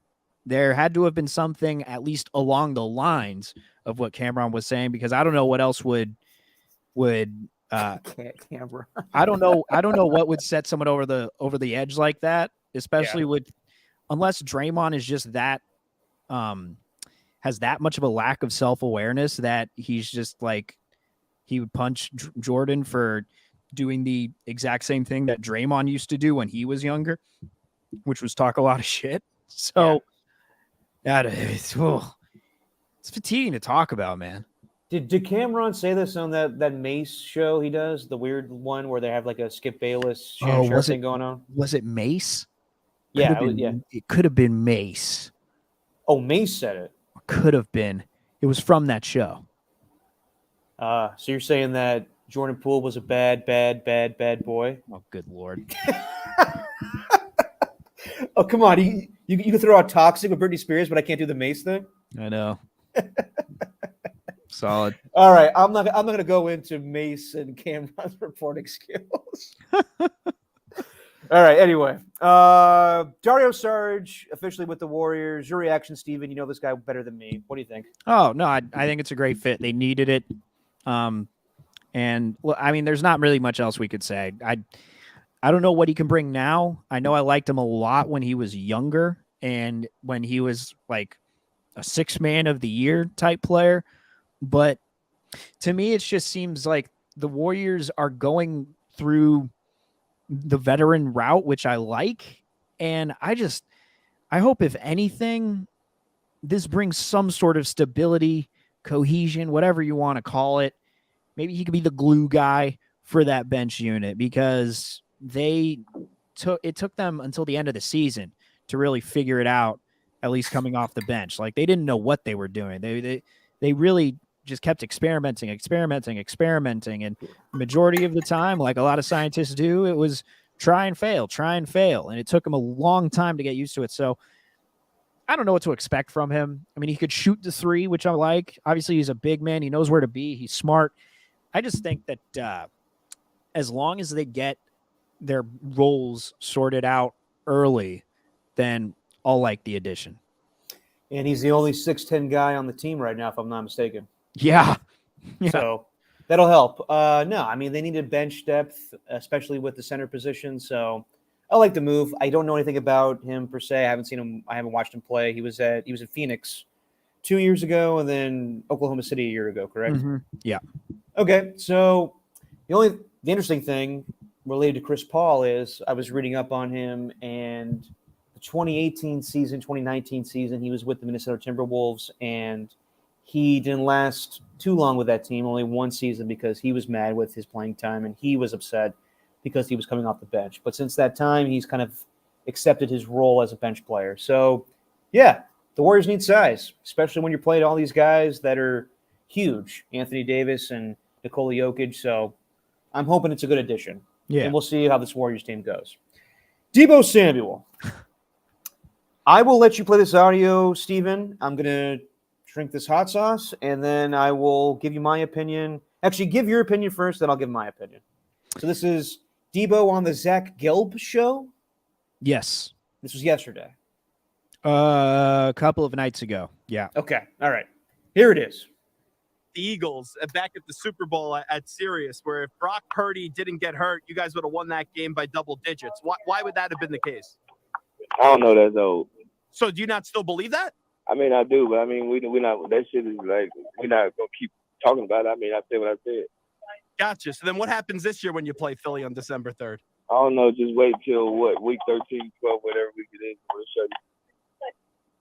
there had to have been something at least along the lines of what Cameron was saying, because I don't know what else would Cameron. I don't know what would set someone over the edge like that, especially unless Draymond is just that has that much of a lack of self-awareness that he's just like he would punch Jordan for doing the exact same thing that Draymond used to do when he was younger, which was talk a lot of shit. So it's fatiguing to talk about, man. Did Cameron say this on that Mace show he does, the weird one where they have like a Skip Bayless thing going on? Was it Mace? It could have been Mace. Oh, Mace said it. Could have been. It was from that show. So you're saying that Jordan Poole was a bad boy? Oh, good Lord. Oh, come on. You can throw out Toxic with Britney Spears, but I can't do the Mace thing? I know. Solid. All right, I'm not going to go into Mace and Cameron's reporting skills. All right. Anyway, Dario Saric officially with the Warriors. Your reaction, Steven? You know this guy better than me. What do you think? Oh no, I think it's a great fit. They needed it. And well, I mean, there's not really much else we could say. I don't know what he can bring now. I know I liked him a lot when he was younger and when he was like a 6th man of the year type player. But to me, it just seems like the Warriors are going through the veteran route, which I like. And I hope if anything, this brings some sort of stability, cohesion, whatever you want to call it. Maybe he could be the glue guy for that bench unit because it took them until the end of the season to really figure it out, at least coming off the bench. Like they didn't know what they were doing. They really just kept experimenting. And the majority of the time, like a lot of scientists do, it was try and fail. And it took him a long time to get used to it. So I don't know what to expect from him. I mean, he could shoot the 3, which I like. Obviously, he's a big man. He knows where to be. He's smart. I just think that as long as they get their roles sorted out early, then I'll like the addition. And he's the only 6'10" guy on the team right now, if I'm not mistaken. Yeah. So that'll help. No, I mean, they needed bench depth, especially with the center position. So I like the move. I don't know anything about him per se. I haven't seen him. I haven't watched him play. He was in Phoenix 2 years ago and then Oklahoma City a year ago, correct? Mm-hmm. Yeah. Okay. So the interesting thing related to Chris Paul is I was reading up on him, and the 2018 season, 2019 season, he was with the Minnesota Timberwolves, and he didn't last too long with that team, only one season, because he was mad with his playing time and he was upset because he was coming off the bench. But since that time, he's kind of accepted his role as a bench player. So, yeah, the Warriors need size, especially when you're playing all these guys that are huge, Anthony Davis and Nikola Jokic. So I'm hoping it's a good addition. Yeah. And we'll see how this Warriors team goes. Deebo Samuel. I will let you play this audio, Steven. I'm going to drink this hot sauce, and then I will give you my opinion. Actually, give your opinion first, then I'll give my opinion. So this is Deebo on the Zach Gelb show? Yes. This was yesterday. A couple of nights ago. Yeah. Okay. All right. Here it is. The Eagles back at the Super Bowl at Sirius, where if Brock Purdy didn't get hurt, you guys would have won that game by double digits. Why would that have been the case? I don't know. That's old. So do you not still believe that? I mean, I do, but I mean, we're not. That shit is like we're not gonna keep talking about it. I mean, I said what I said. Gotcha. So then what happens this year when you play Philly on December 3rd? I don't know. Just wait till week 13, 12, whatever week it is. We'll show you.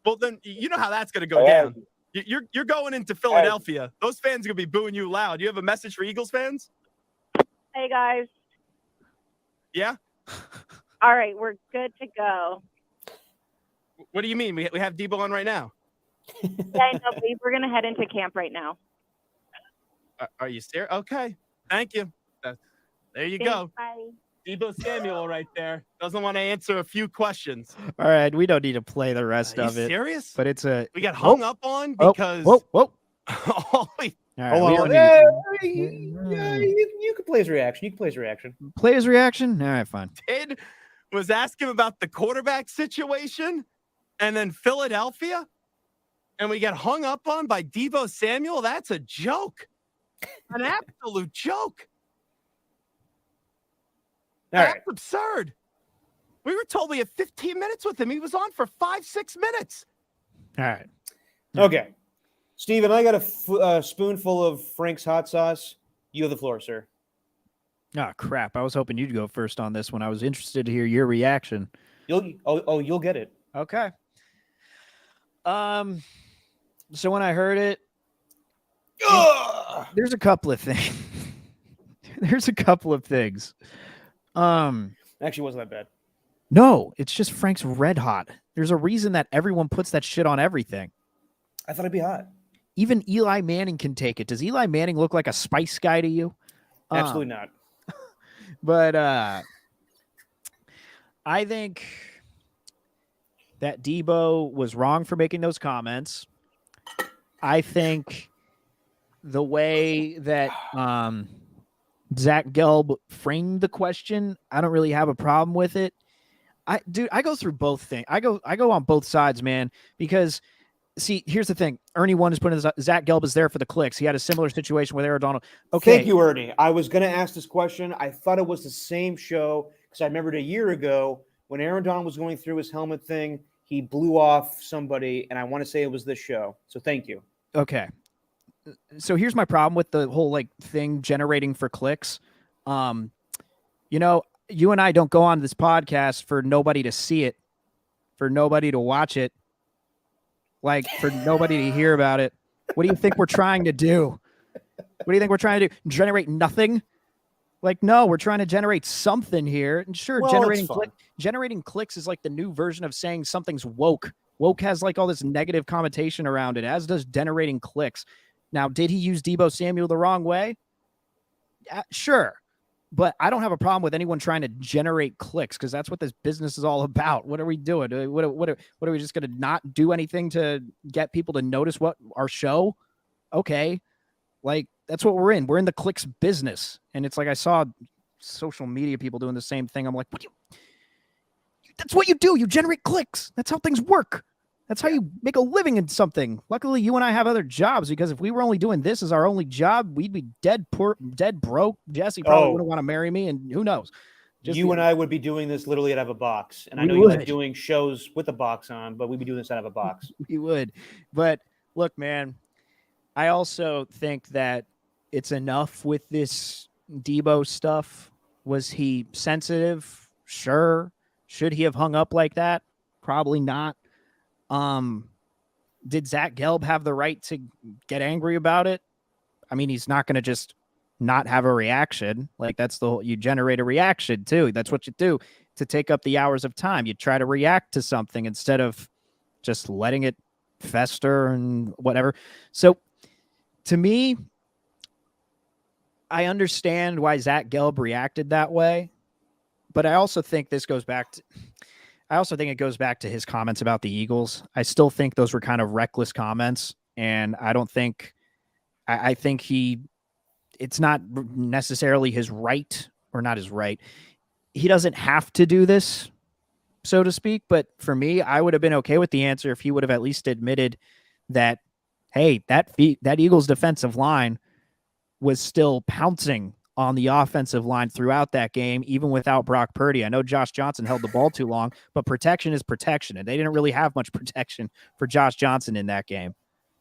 Well, then you know how that's going to go down. You're going into Philadelphia. Those fans are going to be booing you loud. You have a message for Eagles fans? Hey, guys. Yeah? All right, we're good to go. What do you mean? We have Deebo on right now. Yeah, I know, but we're going to head into camp right now. Are you serious? Okay. Thank you. There you Thanks, go. bye. Deebo Samuel right there. Doesn't want to answer a few questions. All right. We don't need to play the rest Are you of it. serious? But it's a. We got hung up on because. Whoa. All right, Hold on. we don't You can play his reaction. play his reaction? All right, fine. did was ask him about the quarterback situation and then Philadelphia, and we get hung up on by Deebo Samuel. That's a joke. An absolute joke. That's absurd. We were told we had 15 minutes with him. He was on for 5-6 minutes. All right. Okay. Steven, I got a spoonful of Frank's hot sauce. You have the floor, sir. Oh, crap. I was hoping you'd go first on this one. I was interested to hear your reaction. You'll get it. Okay. So when I heard it, there's a couple of things. Actually, wasn't that bad. No, it's just Frank's red hot. There's a reason that everyone puts that shit on everything. I thought it'd be hot. Even Eli Manning can take it. Does Eli Manning look like a spice guy to you? Absolutely not. But I think that Deebo was wrong for making those comments. I think the way that Zach Gelb framed the question, I don't really have a problem with it. I go through both things. I go on both sides, man, because see, here's the thing. Ernie One is putting this, Zach Gelb is there for the clicks. He had a similar situation with Aaron Donald. Okay. Thank you, Ernie. I was going to ask this question. I thought it was the same show because I remembered a year ago when Aaron Donald was going through his helmet thing, he blew off somebody, and I want to say it was this show. So thank you. Okay. So here's my problem with the whole thing generating for clicks. You and I don't go on this podcast for nobody to see it, for nobody to watch it, for nobody to hear about it. What do you think we're trying to do? What do you think we're trying to do? Generate nothing? No, we're trying to generate something here. And sure, well, generating clicks is the new version of saying something's woke. Woke has all this negative connotation around it, as does generating clicks. Now, did he use Deebo Samuel the wrong way? Sure. But I don't have a problem with anyone trying to generate clicks because that's what this business is all about. What are we doing? What are we just going to not do anything to get people to notice what our show? Okay. That's what we're in. We're in the clicks business. And it's I saw social media people doing the same thing. I'm that's what you do. You generate clicks. That's how things work. That's how you make a living in something. Luckily, you and I have other jobs because if we were only doing this as our only job, we'd be dead poor, dead broke. Jesse probably wouldn't want to marry me, and who knows? You and I would be doing this literally out of a box. And I know you like doing shows with a box on, but we'd be doing this out of a box. We would. But look, man, I also think that it's enough with this Deebo stuff. Was he sensitive? Sure. Should he have hung up like that? Probably not. Did Zach Gelb have the right to get angry about it? I mean, he's not going to just not have a reaction. That's you generate a reaction too. That's what you do to take up the hours of time. You try to react to something instead of just letting it fester and whatever. So to me, I understand why Zach Gelb reacted that way, but I also think this goes back to, it goes back to his comments about the Eagles. I still think those were kind of reckless comments. And I don't think, I think it's not necessarily his right or not his right. He doesn't have to do this, so to speak. But for me, I would have been okay with the answer if he would have at least admitted that, hey, that Eagles defensive line was still pouncing on the offensive line throughout that game, even without Brock Purdy. I know Josh Johnson held the ball too long, but protection is protection, and they didn't really have much protection for Josh Johnson in that game.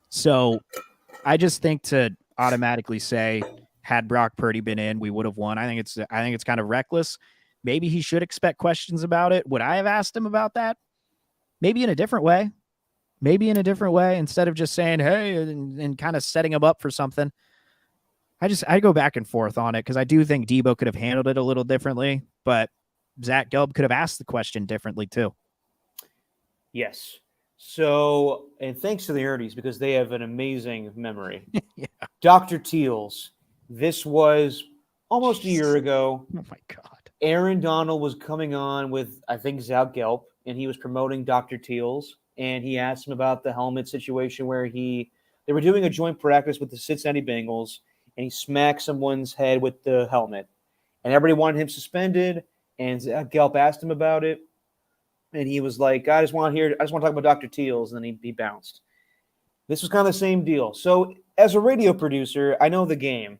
So I just think to automatically say, had Brock Purdy been in, we would have won. I think it's kind of reckless. Maybe he should expect questions about it. Would I have asked him about that? Maybe in a different way. Instead of just saying, hey, and kind of setting him up for something. I go back and forth on it because I do think Deebo could have handled it a little differently, but Zach Gelb could have asked the question differently too. Yes. So, and thanks to the Erdies because they have an amazing memory. Yeah. Dr. Teals, this was almost a year ago. Oh my God. Aaron Donald was coming on with, I think, Zach Gelb, and he was promoting Dr. Teals, and he asked him about the helmet situation where they were doing a joint practice with the Cincinnati Bengals, and he smacked someone's head with the helmet. And everybody wanted him suspended, and Zach Gelb asked him about it. And he was like, I just want to talk about Dr. Teals, and then he bounced. This was kind of the same deal. So as a radio producer, I know the game.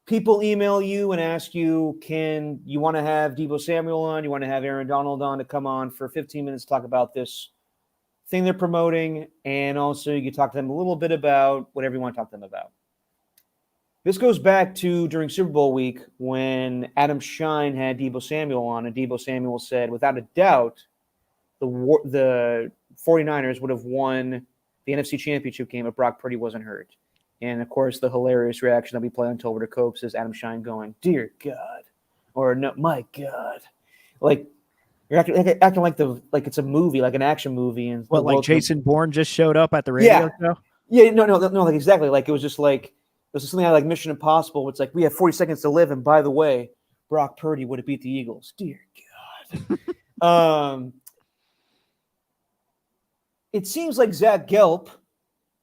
People email you and ask you, you want to have Deebo Samuel on? You want to have Aaron Donald on to come on for 15 minutes to talk about this thing they're promoting? And also you can talk to them a little bit about whatever you want to talk to them about. This goes back to during Super Bowl week when Adam Shine had Deebo Samuel on, and Deebo Samuel said, without a doubt, the 49ers would have won the NFC Championship game if Brock Purdy wasn't hurt. And, of course, the hilarious reaction that we play on Tolbert to Copes is Adam Shine going, dear God, or no, my God. You're acting like it's a movie, like an action movie. And Jason Bourne just showed up at the radio show? Yeah, no, exactly. It was just it was something like Mission Impossible. It's we have 40 seconds to live. And by the way, Brock Purdy would have beat the Eagles. Dear God. It seems like Zach Gelb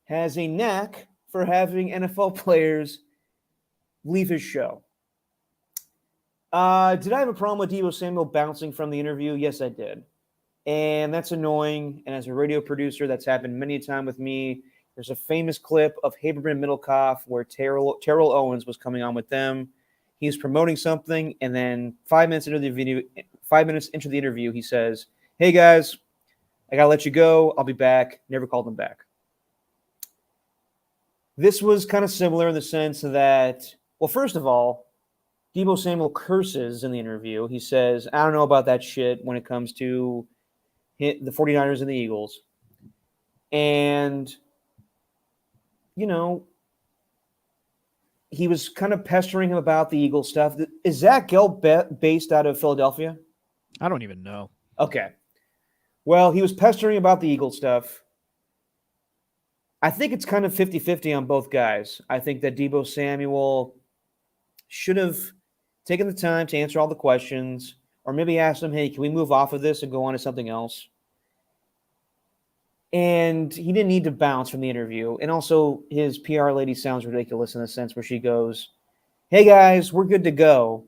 has a knack for having NFL players leave his show. Did I have a problem with Deebo Samuel bouncing from the interview? Yes, I did. And that's annoying. And as a radio producer, that's happened many a time with me. There's a famous clip of Haberman Middlecoff where Terrell Owens was coming on with them. He was promoting something, and then 5 minutes into the interview, he says, "Hey guys, I gotta let you go. I'll be back." Never called them back. This was kind of similar in the sense that, well, first of all, Deebo Samuel curses in the interview. He says, "I don't know about that shit when it comes to the 49ers and the Eagles." And, you know, he was kind of pestering him about the Eagles stuff. Is Zach Gelb based out of Philadelphia? I don't even know. Okay. Well, he was pestering about the Eagles stuff. I think it's kind of 50-50 on both guys. I think that Deebo Samuel should have taken the time to answer all the questions, or maybe ask him, "Hey, can we move off of this and go on to something else?" And he didn't need to bounce from the interview. And also, his PR lady sounds ridiculous in the sense where she goes, "Hey guys, we're good to go."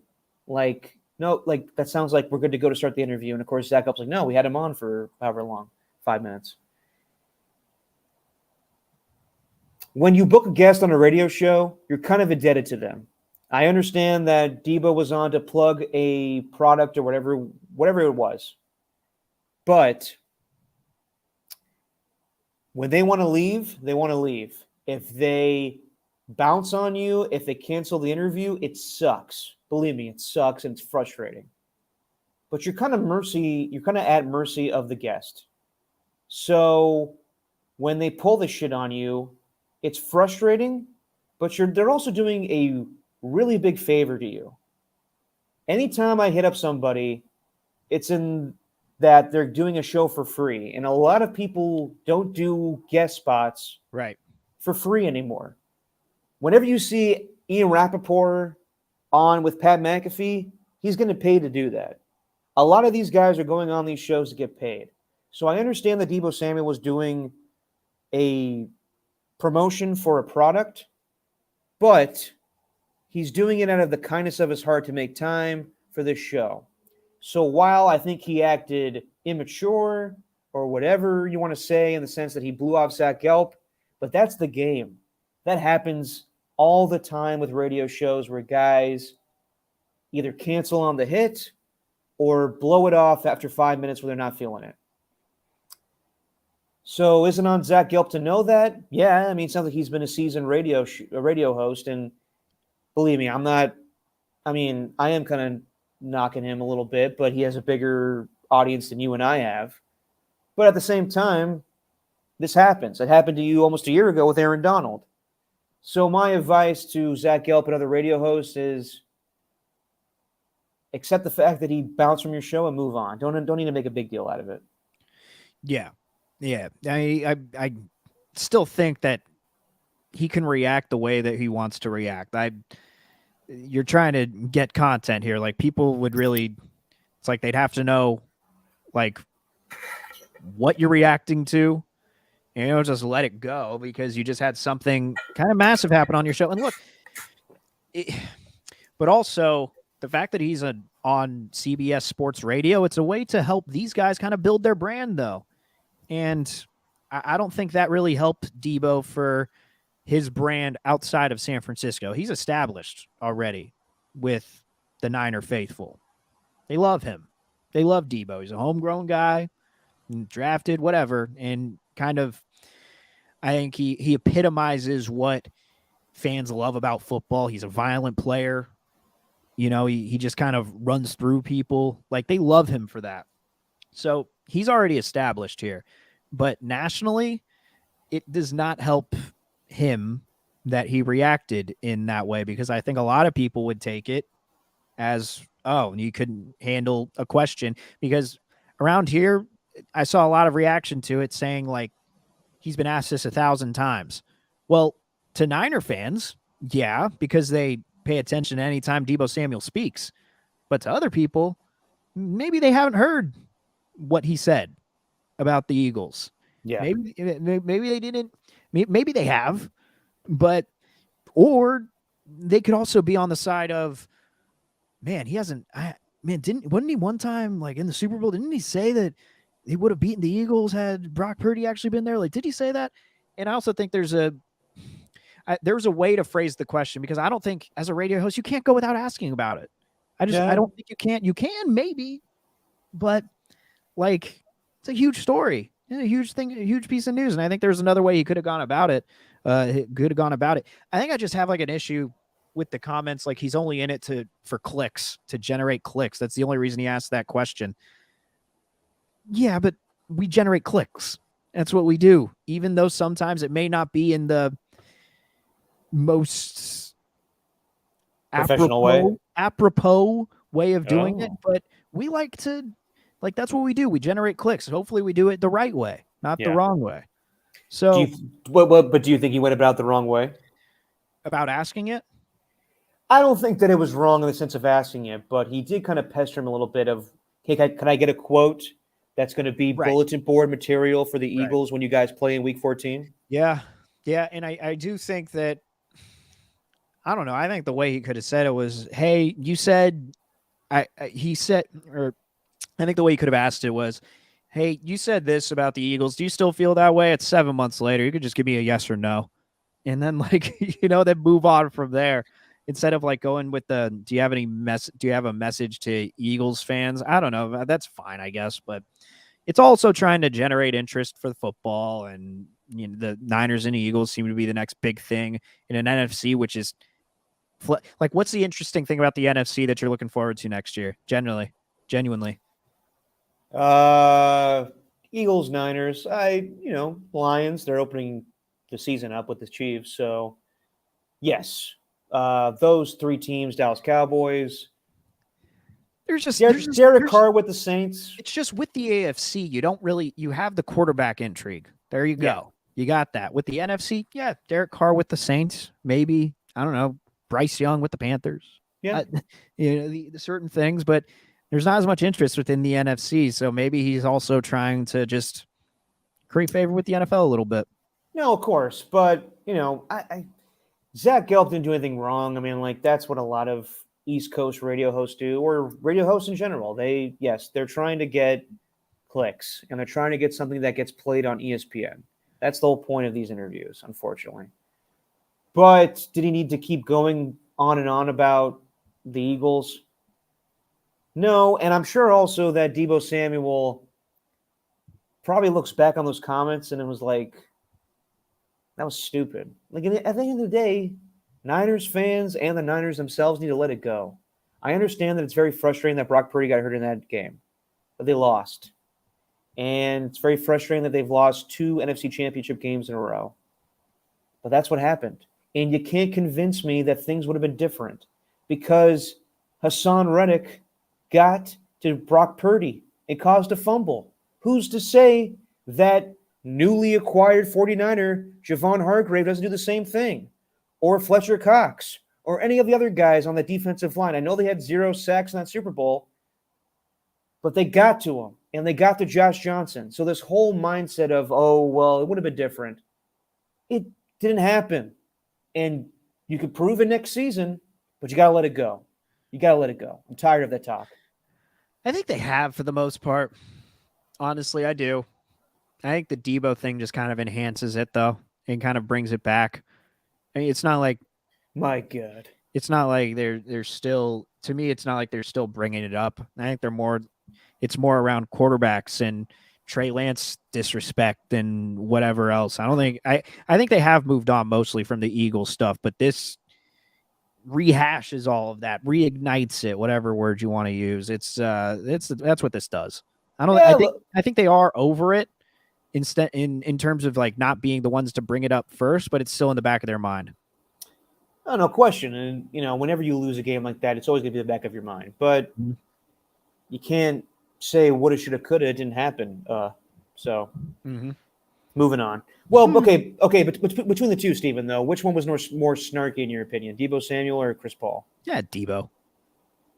Like, no, like that sounds like we're good to go to start the interview. And of course, Zach Gelb's like, "No, we had him on for however long, 5 minutes." When you book a guest on a radio show, you're kind of indebted to them. I understand that Deebo was on to plug a product or whatever it was. But when they want to leave, they want to leave. If they bounce on you, if they cancel the interview, it sucks. Believe me, it sucks and it's frustrating. But you're kind of at mercy of the guest. So when they pull the shit on you, it's frustrating, but they're also doing a really big favor to you. Anytime I hit up somebody, it's in that they're doing a show for free. And a lot of people don't do guest spots for free anymore. Whenever you see Ian Rappaport on with Pat McAfee, he's getting paid to do that. A lot of these guys are going on these shows to get paid. So I understand that Deebo Samuel was doing a promotion for a product, but he's doing it out of the kindness of his heart to make time for this show. So while I think he acted immature or whatever you want to say in the sense that he blew off Zach Gelb, but that's the game. That happens all the time with radio shows where guys either cancel on the hit or blow it off after 5 minutes where they're not feeling it. So is it on Zach Gelb to know that? Yeah, I mean, it sounds like he's been a seasoned radio host, and believe me, I am kind of knocking him a little bit, but he has a bigger audience than you and I have. But at the same time, this happens. It happened to you almost a year ago with Aaron Donald. So my advice to Zach Gelb and other radio hosts is accept the fact that he bounced from your show and move on. Don't need to make a big deal out of it. Yeah. I still think that he can react the way that he wants to react. You're trying to get content here. Like, people would really, it's like they'd have to know, like, what you're reacting to. And, just let it go because you just had something kind of massive happen on your show. And look, but also the fact that he's on CBS Sports Radio, it's a way to help these guys kind of build their brand, though. And I don't think that really helped Deebo for his brand outside of San Francisco. He's established already with the Niner faithful. They love him. They love Deebo. He's a homegrown guy, drafted, whatever. And kind of, I think he epitomizes what fans love about football. He's a violent player. You know, he just kind of runs through people. Like, they love him for that. So he's already established here. But nationally, it does not help him that he reacted in that way, because I think a lot of people would take it as, oh, you couldn't handle a question. Because around here, I saw a lot of reaction to it saying, like, he's been asked this 1,000 times. Well, to Niner fans, yeah, because they pay attention to any time Deebo Samuel speaks. But to other people, maybe they haven't heard what he said about the Eagles. Yeah. Maybe they didn't. Maybe they have, But, or they could also be on the side of, man, wasn't he one time like in the Super Bowl? Didn't he say that he would have beaten the Eagles had Brock Purdy actually been there? Like, did he say that? And I also think there's a way to phrase the question, because I don't think as a radio host, you can't go without asking about it. I don't think you can't. You can maybe, but like, it's a huge story. It's a huge thing, a huge piece of news. And I think there's another way he could have gone about it. I think I just have like an issue with the comments. Like, he's only in it for clicks, to generate clicks. That's the only reason he asked that question. Yeah, but we generate clicks. That's what we do. Even though sometimes it may not be in the most Professional apropos way of doing it, but we like to, like, that's what we do. We generate clicks. Hopefully we do it the right way, not the wrong way. So but do you think he went about the wrong way? About asking it? I don't think that it was wrong in the sense of asking it, but he did kind of pester him a little bit of, hey, can I get a quote that's going to be bulletin board material for the Eagles when you guys play in Week 14? Yeah. Yeah, and I do think that, I don't know, I think the way he could have said it was, hey, you said, I think the way he could have asked it was, hey, you said this about the Eagles. Do you still feel that way? It's 7 months later. You could just give me a yes or no. And then, like, then move on from there. Instead of like going with do you have a message to Eagles fans? I don't know. That's fine, I guess. But it's also trying to generate interest for the football. And the Niners and the Eagles seem to be the next big thing in an NFC, which is like, what's the interesting thing about the NFC that you're looking forward to next year? Genuinely. Eagles, Niners, Lions, they're opening the season up with the Chiefs. So yes, those three teams, Dallas Cowboys. There's Derek Carr with the Saints. It's just with the AFC, you have the quarterback intrigue. There you go. Yeah. You got that. With the NFC, yeah, Derek Carr with the Saints, maybe, I don't know, Bryce Young with the Panthers. Yeah. The certain things, but there's not as much interest within the NFC. So maybe he's also trying to just create favor with the NFL a little bit. No, of course. But, Zach Gelb didn't do anything wrong. I mean, like, that's what a lot of East Coast radio hosts do, or radio hosts in general. They're trying to get clicks, and they're trying to get something that gets played on ESPN. That's the whole point of these interviews, unfortunately. But did he need to keep going on and on about the Eagles? No, and I'm sure also that Deebo Samuel probably looks back on those comments and it was like, that was stupid. Like, at the end of the day, Niners fans and the Niners themselves need to let it go. I understand that it's very frustrating that Brock Purdy got hurt in that game, but they lost. And it's very frustrating that they've lost 2 NFC Championship games in a row. But that's what happened. And you can't convince me that things would have been different, because Hassan Reddick got to Brock Purdy and caused a fumble. Who's to say that newly acquired 49er Javon Hargrave doesn't do the same thing? Or Fletcher Cox, or any of the other guys on the defensive line. I know they had 0 sacks in that Super Bowl, but they got to him, and they got to Josh Johnson. So this whole mindset of, oh, well, it would have been different. It didn't happen. And you could prove it next season, but you got to let it go. You got to let it go. I'm tired of that talk. I think they have for the most part. Honestly, I do. I think the Deebo thing just kind of enhances it, though, and kind of brings it back. I mean, it's not like, my God, it's not like they're still, to me, it's not like they're still bringing it up. I think it's more around quarterbacks and Trey Lance disrespect and whatever else. I think they have moved on mostly from the Eagles stuff, but this rehashes all of that, reignites it, whatever word you want to use. That's what this does. I think they are over it instead in terms of like not being the ones to bring it up first, but it's still in the back of their mind. Oh, no question. And whenever you lose a game like that, it's always going to be in the back of your mind. But you can't say woulda, shoulda, coulda. It didn't happen. Moving on. Well, okay. But between the two, Steven, though, which one was more snarky in your opinion, Deebo Samuel or Chris Paul? Yeah, Deebo.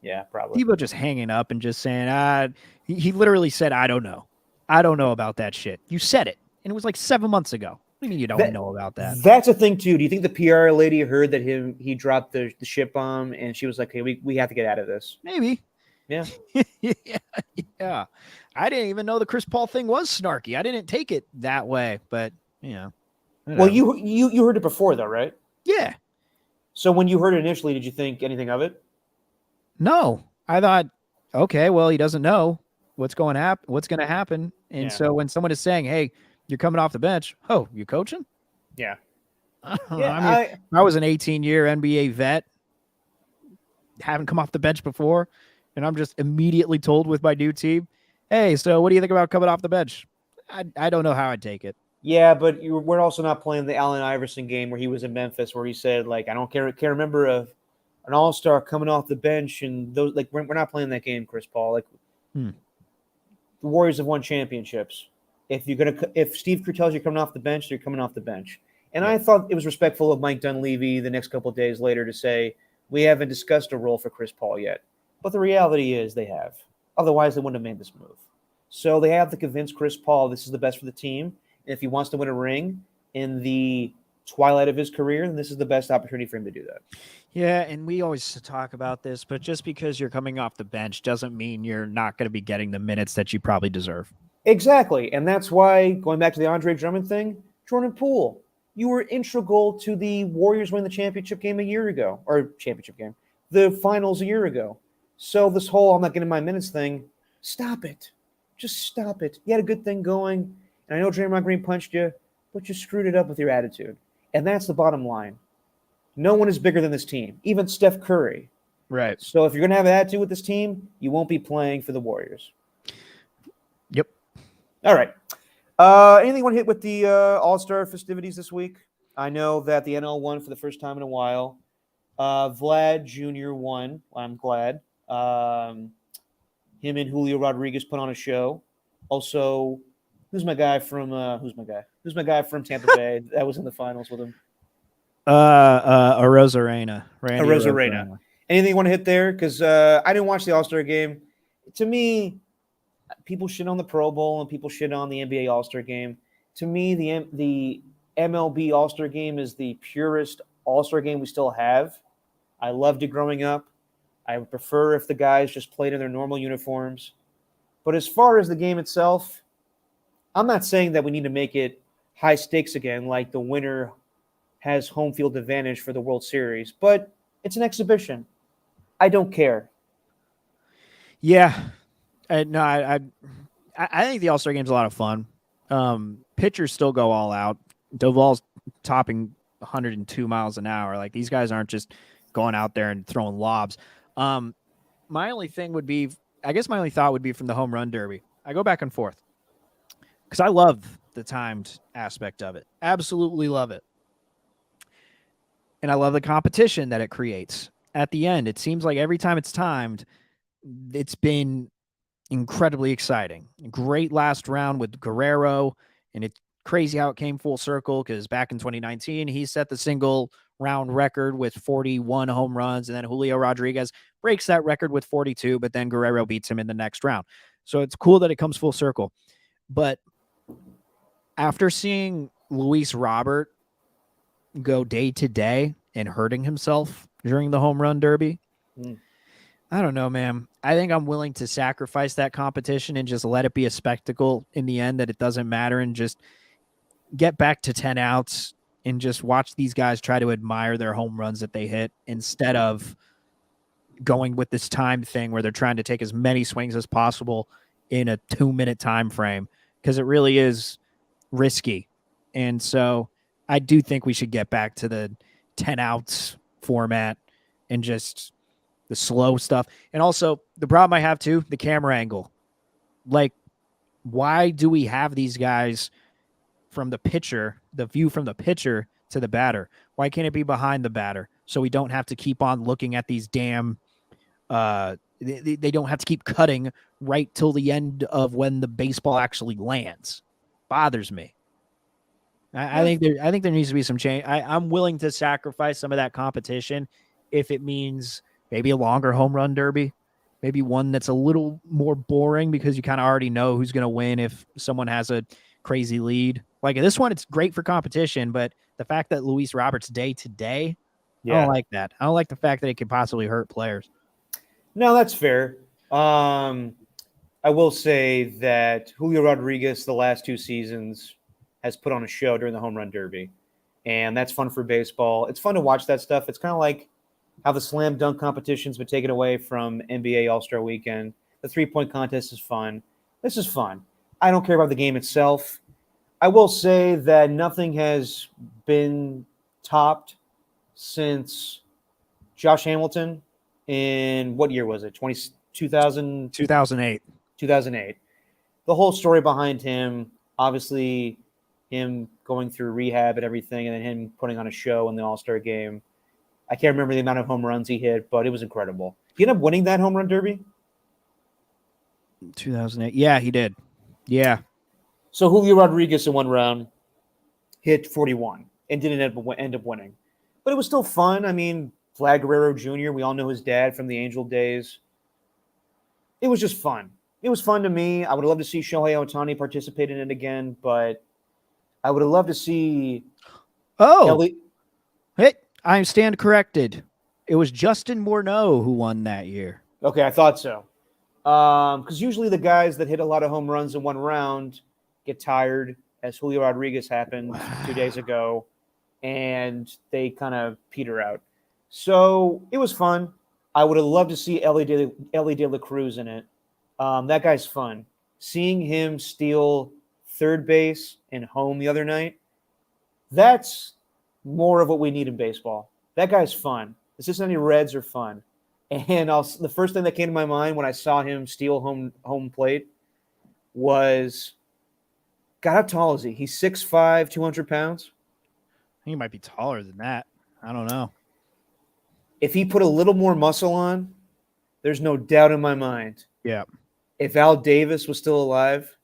Yeah, probably. Deebo just hanging up and just saying, he literally said, I don't know. I don't know about that shit. You said it, and it was like 7 months ago. do you mean you don't know about that? That's a thing too. Do you think the PR lady heard that he dropped the shit bomb and she was like, "Hey, we have to get out of this"? Maybe. Yeah. Yeah. I didn't even know the Chris Paul thing was snarky. I didn't take it that way, but Well, whatever. you heard it before though, right? Yeah. So when you heard it initially, did you think anything of it? No, I thought, okay, well, he doesn't know what's going to happen. And Yeah. so when someone is saying, "Hey, you're coming off the bench," oh, you coaching? Yeah. I don't know. Yeah, I mean, I was an 18-year NBA vet, haven't come off the bench before, and I'm just immediately told with my new team, "Hey, so what do you think about coming off the bench?" I don't know how I'd take it. Yeah, but we're also not playing the Allen Iverson game where he was in Memphis, where he said, like, I don't can't remember an all-star coming off the bench, and those, like, we're not playing that game, Chris Paul. Like, the Warriors have won championships. If Steve Kerr tells you coming off the bench, you're coming off the bench. And I thought it was respectful of Mike Dunleavy the next couple of days later to say, we haven't discussed a role for Chris Paul yet. But the reality is they have. Otherwise, they wouldn't have made this move. So they have to convince Chris Paul this is the best for the team. And if he wants to win a ring in the twilight of his career, then this is the best opportunity for him to do that. Yeah, and we always talk about this, but just because you're coming off the bench doesn't mean you're not going to be getting the minutes that you probably deserve. Exactly. And that's why, going back to the Andre Drummond thing, Jordan Poole, you were integral to the Warriors winning the championship game a year ago, or championship game, the finals a year ago. So this whole I'm not getting my minutes thing, stop it. Just stop it. You had a good thing going, and I know Draymond Green punched you, but you screwed it up with your attitude. And that's the bottom line. No one is bigger than this team, even Steph Curry. Right. So if you're going to have an attitude with this team, you won't be playing for the Warriors. Yep. All right. Anything you want to hit with the All-Star festivities this week? I know that the NL won for the first time in a while. Vlad Jr. won. I'm glad. Him and Julio Rodriguez put on a show. Also, who's my guy from Tampa Bay that was in the finals with him? Arozarena. Arozarena. Anything you want to hit there? Because I didn't watch the All-Star game. To me, people shit on the Pro Bowl and people shit on the NBA All-Star game. To me, the MLB All-Star game is the purest All-Star game we still have. I loved it growing up. I would prefer if the guys just played in their normal uniforms. But as far as the game itself, I'm not saying that we need to make it high stakes again, like the winner has home field advantage for the World Series. But it's an exhibition. I don't care. Yeah. I think the All-Star Game's a lot of fun. Pitchers still go all out. Duvall's topping 102 miles an hour. Like, these guys aren't just going out there and throwing lobs. My only thing would be, I guess my only thought would be from the home run derby. I go back and forth because I love the timed aspect of it. Absolutely love it. And I love the competition that it creates. At the end, it seems like every time it's timed, it's been incredibly exciting. Great last round with Guerrero, and it's crazy how it came full circle because back in 2019, he set the single round record with 41 home runs, and then Julio Rodriguez breaks that record with 42, but then Guerrero beats him in the next round. So it's cool that it comes full circle. But after seeing Luis Robert go day to day and hurting himself during the home run derby, I don't know, man. I think I'm willing to sacrifice that competition and just let it be a spectacle in the end, that it doesn't matter, and just get back to 10 outs and just watch these guys try to admire their home runs that they hit instead of going with this time thing where they're trying to take as many swings as possible in a 2-minute time frame, because it really is risky. And so I do think we should get back to the 10 outs format and just the slow stuff. And also the problem I have too, the camera angle. Like, why do we have these guys from the pitcher, the view from the pitcher to the batter? Why can't it be behind the batter so we don't have to keep on looking at these damn they don't have to keep cutting right till the end of when the baseball actually lands? Bothers me. I think there needs to be some change. I'm willing to sacrifice some of that competition if it means maybe a longer home run derby, maybe one that's a little more boring because you kind of already know who's going to win if someone has a crazy lead. Like this one, it's great for competition, but the fact that Luis Roberts day to day, I don't like that. I don't like the fact that it could possibly hurt players. No, that's fair. I will say that Julio Rodriguez, the last 2 seasons, has put on a show during the home run derby, and that's fun for baseball. It's fun to watch that stuff. It's kind of like how the slam dunk competition's been taken away from NBA All-Star Weekend. The 3-point contest is fun. This is fun. I don't care about the game itself. I will say that nothing has been topped since Josh Hamilton in what year was it? 2000? 2008. 2008. The whole story behind him, obviously him going through rehab and everything, and then him putting on a show in the All-Star game. I can't remember the amount of home runs he hit, but it was incredible. He ended up winning that home run derby? 2008. Yeah, he did. Yeah. So Julio Rodriguez in one round hit 41 and didn't end up winning. But it was still fun. I mean, Vlad Guerrero Jr., we all know his dad from the Angel days. It was just fun. It was fun to me. I would love to see Shohei Ohtani participate in it again, but I would have loved to see Hey, I stand corrected. It was Justin Morneau who won that year. Okay, I thought so. Because usually the guys that hit a lot of home runs in one round get tired, as Julio Rodriguez happened 2 days ago, and they kind of peter out. So it was fun. I would have loved to see Ellie De La Cruz in it. That guy's fun. Seeing him steal third base and home the other night, that's more of what we need in baseball. That guy's fun. The Cincinnati Reds are fun. And the first thing that came to my mind when I saw him steal home plate was, God, how tall is he? He's 6'5", 200 pounds. He might be taller than that. I don't know. If he put a little more muscle on, there's no doubt in my mind. Yeah. If Al Davis was still alive,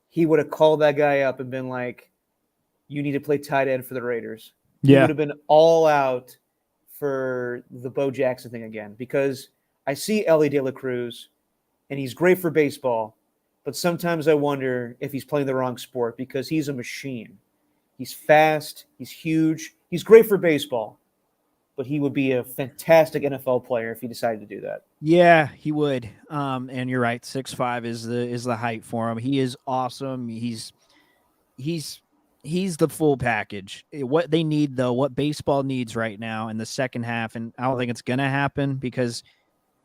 he would have called that guy up and been like, you need to play tight end for the Raiders. He would have been all out for the Bo Jackson thing again, because I see Ellie De La Cruz, and he's great for baseball, but sometimes I wonder if he's playing the wrong sport, because he's a machine. He's fast. He's huge. He's great for baseball, but he would be a fantastic NFL player if he decided to do that. Yeah, he would. And you're right. 6'5" is the height for him. He is awesome. He's the full package. What they need, though, what baseball needs right now in the second half, and I don't think it's going to happen because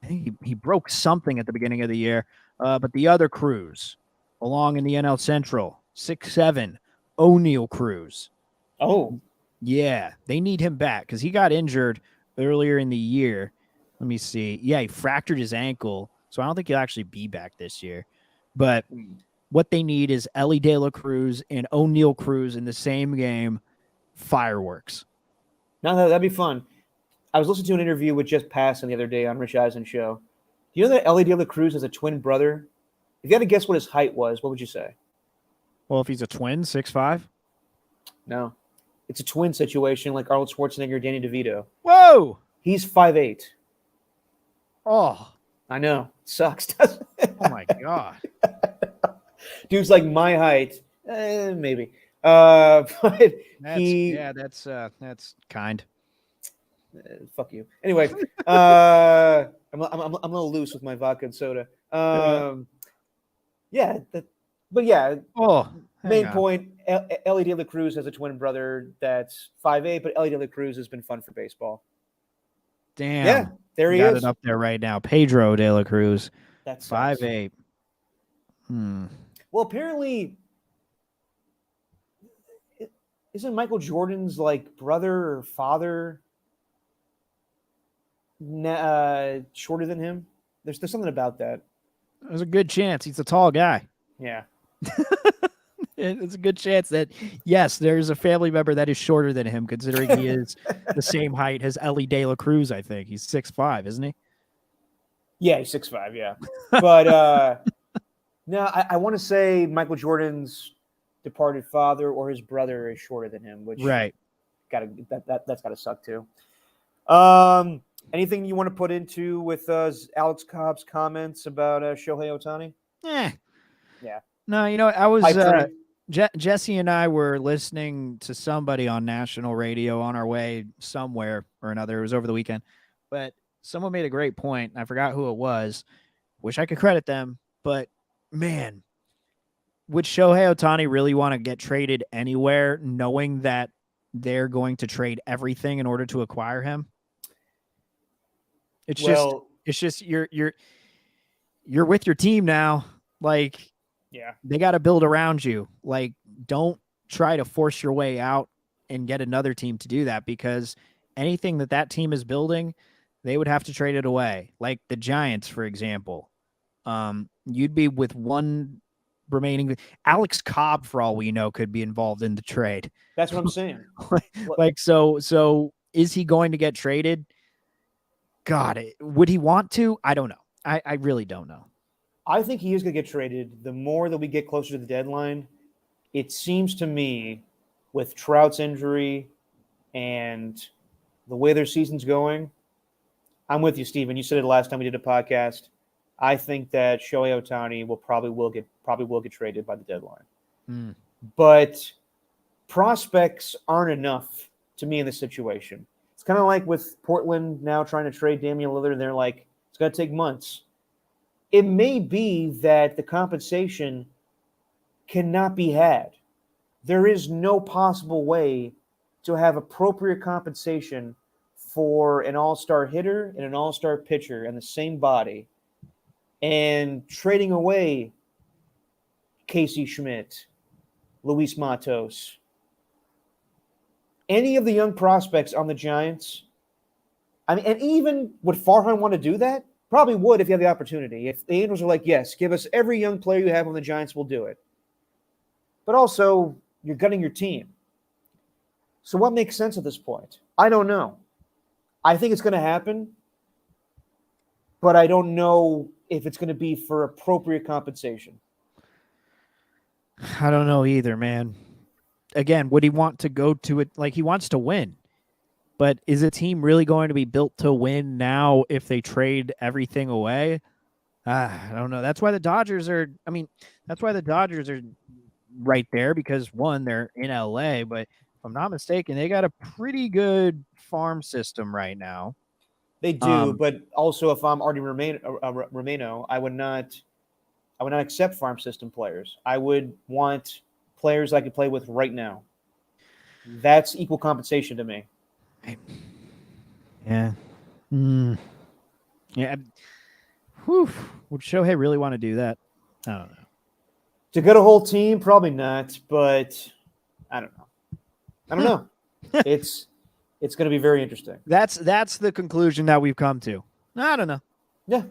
he broke something at the beginning of the year, but the other Cruz along in the NL Central, 6'7", O'Neal Cruz. Oh. Yeah, they need him back because he got injured earlier in the year. Let me see. Yeah, he fractured his ankle, so I don't think he'll actually be back this year. But what they need is Ellie De La Cruz and O'Neal Cruz in the same game. Fireworks. No, that'd be fun. I was listening to an interview with Just Passon the other day on Rich Eisen's show. Do you know that Ellie De La Cruz has a twin brother? If you had to guess what his height was, what would you say? Well, if he's a twin, 6'5"? No. It's a twin situation like Arnold Schwarzenegger, Danny DeVito. Whoa! He's 5'8". Oh. I know. Sucks, doesn't it? Oh, my God. Dude's like my height. Maybe. But that's kind. Fuck you. Anyway, I'm a little loose with my vodka and soda. Main point, Ellie De La Cruz has a twin brother that's 5'8", but Ellie De La Cruz has been fun for baseball. Damn. Yeah, there he got is. It up there right now. Pedro De La Cruz. That's 5'8". Well, apparently, isn't Michael Jordan's like brother or father shorter than him? There's something about that. There's a good chance he's a tall guy. Yeah. It's a good chance that, yes, there's a family member that is shorter than him, considering he is the same height as Ellie De La Cruz, I think. He's 6'5", isn't he? Yeah, he's 6'5", yeah. But no, I want to say Michael Jordan's departed father or his brother is shorter than him, which right. That's got to suck too. Anything you want to put into with Alex Cobb's comments about Shohei Ohtani? Yeah. Yeah. No, I was Jesse and I were listening to somebody on national radio on our way somewhere or another. It was over the weekend, but someone made a great point. I forgot who it was. Wish I could credit them, but man, would Shohei Ohtani really want to get traded anywhere, knowing that they're going to trade everything in order to acquire him? It's just you're with your team now. Like, yeah, they got to build around you. Like, don't try to force your way out and get another team to do that, because anything that team is building, they would have to trade it away. Like the Giants, for example. You'd be with one remaining. Alex Cobb, for all we know, could be involved in the trade. That's what I'm saying. So is he going to get traded? God, would he want to? I don't know. I really don't know. I think he is going to get traded. The more that we get closer to the deadline, it seems to me, with Trout's injury and the way their season's going, I'm with you, Steven. You said it last time we did a podcast. I think that Shohei Ohtani will get traded by the deadline. But prospects aren't enough to me in this situation. It's kind of like with Portland now trying to trade Damian Lillard, and they're like, it's going to take months. It may be that the compensation cannot be had. There is no possible way to have appropriate compensation for an all-star hitter and an all-star pitcher in the same body, and trading away Casey Schmidt, Luis Matos, any of the young prospects on the Giants. I mean, and even would Farhan want to do that? Probably would if you have the opportunity. If the Angels are like, yes, give us every young player you have on the Giants, we'll do it. But also, you're gutting your team. So what makes sense at this point? I don't know. I think it's going to happen, but I don't know if it's going to be for appropriate compensation. I don't know either, man. Again, would he want to go to it? Like, he wants to win. But is a team really going to be built to win now if they trade everything away? I don't know. That's why the Dodgers are right there, because, one, they're in LA, but if I'm not mistaken, they got a pretty good farm system right now. They do, but also if I'm Artie Romano, I would not accept farm system players. I would want players I could play with right now. That's equal compensation to me. Yeah. Yeah. Whew. Would Shohei really want to do that? I don't know. To get a whole team, probably not, but I don't know. It's going to be very interesting. That's the conclusion that we've come to. I don't know. Yeah.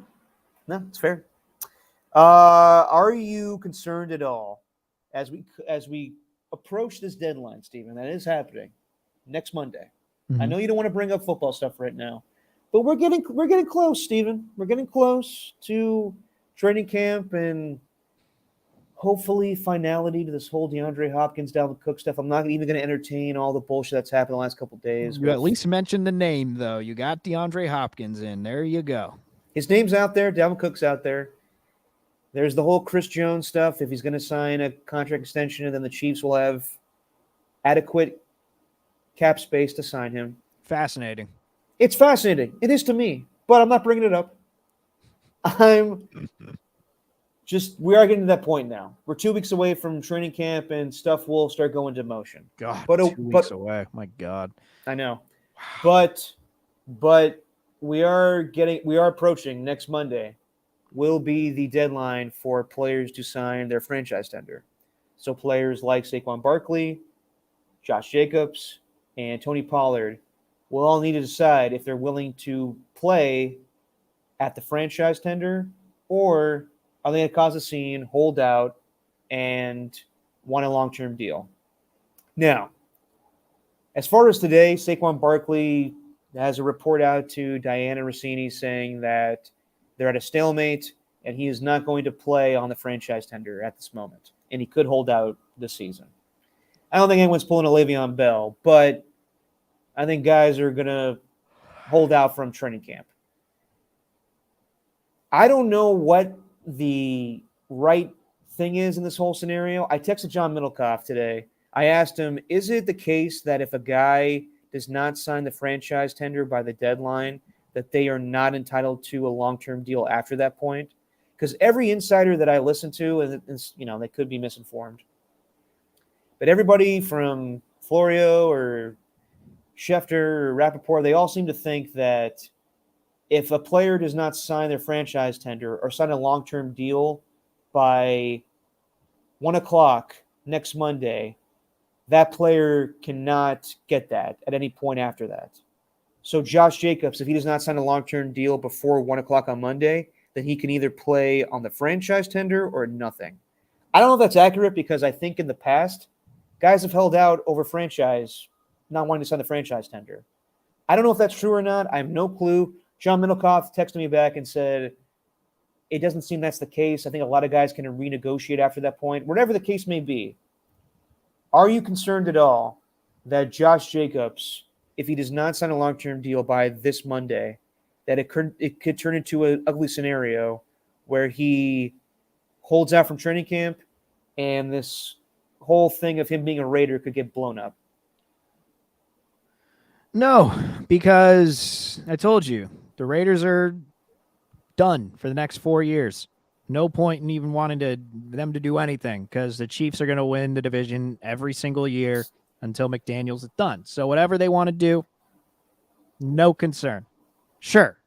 No, it's fair. Are you concerned at all as we approach this deadline, Stephen? That is happening next Monday. I know you don't want to bring up football stuff right now, but we're getting close, Stephen. We're getting close to training camp and hopefully finality to this whole DeAndre Hopkins, Dalvin Cook stuff. I'm not even going to entertain all the bullshit that's happened the last couple of days. You at least mentioned the name, though. You got DeAndre Hopkins in. There you go. His name's out there. Dalvin Cook's out there. There's the whole Chris Jones stuff. If he's going to sign a contract extension, and then the Chiefs will have adequate cap space to sign him. Fascinating. It's fascinating. It is to me, but I'm not bringing it up. We are getting to that point now. We're 2 weeks away from training camp, and stuff will start going into motion. God, 2 weeks away. My God. I know. But we are approaching next Monday will be the deadline for players to sign their franchise tender. So players like Saquon Barkley, Josh Jacobs, and Tony Pollard will all need to decide if they're willing to play at the franchise tender, or are they going to cause a scene, hold out, and want a long-term deal. Now, as far as today, Saquon Barkley has a report out to Diana Rossini saying that they're at a stalemate and he is not going to play on the franchise tender at this moment, and he could hold out this season. I don't think anyone's pulling a Le'Veon Bell, but I think guys are going to hold out from training camp. I don't know what the right thing is in this whole scenario, I texted John Middlecoff today. I asked him, is it the case that if a guy does not sign the franchise tender by the deadline, that they are not entitled to a long-term deal after that point? Because every insider that I listen to, and they could be misinformed, but everybody from Florio or Schefter or Rappaport, they all seem to think that if a player does not sign their franchise tender or sign a long-term deal by 1 o'clock next Monday, that player cannot get that at any point after that. So Josh Jacobs, if he does not sign a long-term deal before 1 o'clock on Monday, then he can either play on the franchise tender or nothing. I don't know if that's accurate because I think in the past, guys have held out over franchise, not wanting to sign the franchise tender. I don't know if that's true or not. I have no clue. John Middlecoff texted me back and said, it doesn't seem that's the case. I think a lot of guys can renegotiate after that point. Whatever the case may be, are you concerned at all that Josh Jacobs, if he does not sign a long-term deal by this Monday, that it could turn into an ugly scenario where he holds out from training camp and this whole thing of him being a Raider could get blown up? No, because I told you, the Raiders are done for the next 4 years. No point in even wanting them to do anything because the Chiefs are going to win the division every single year until McDaniels is done. So whatever they want to do, no concern. Sure.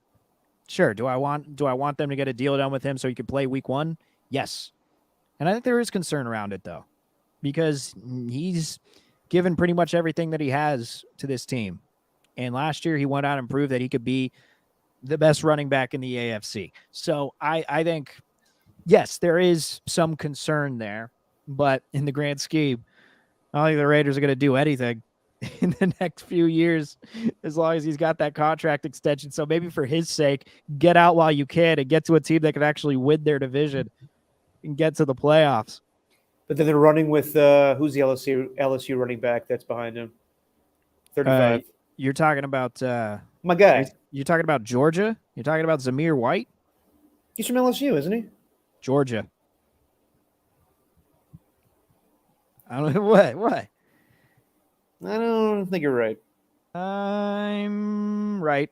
Do I want them to get a deal done with him so he could play week 1? Yes. And I think there is concern around it though, because he's given pretty much everything that he has to this team. And last year he went out and proved that he could be the best running back in the AFC. So I think, yes, there is some concern there, but in the grand scheme, I don't think the Raiders are going to do anything in the next few years as long as he's got that contract extension. So maybe for his sake, get out while you can and get to a team that can actually win their division and get to the playoffs. But then they're running with who's the LSU running back that's behind him? 35. You're talking about my guy. You're talking about Georgia? You're talking about Zamir White? He's from LSU, isn't he? Georgia. I don't know what. I don't think you're right. I'm right.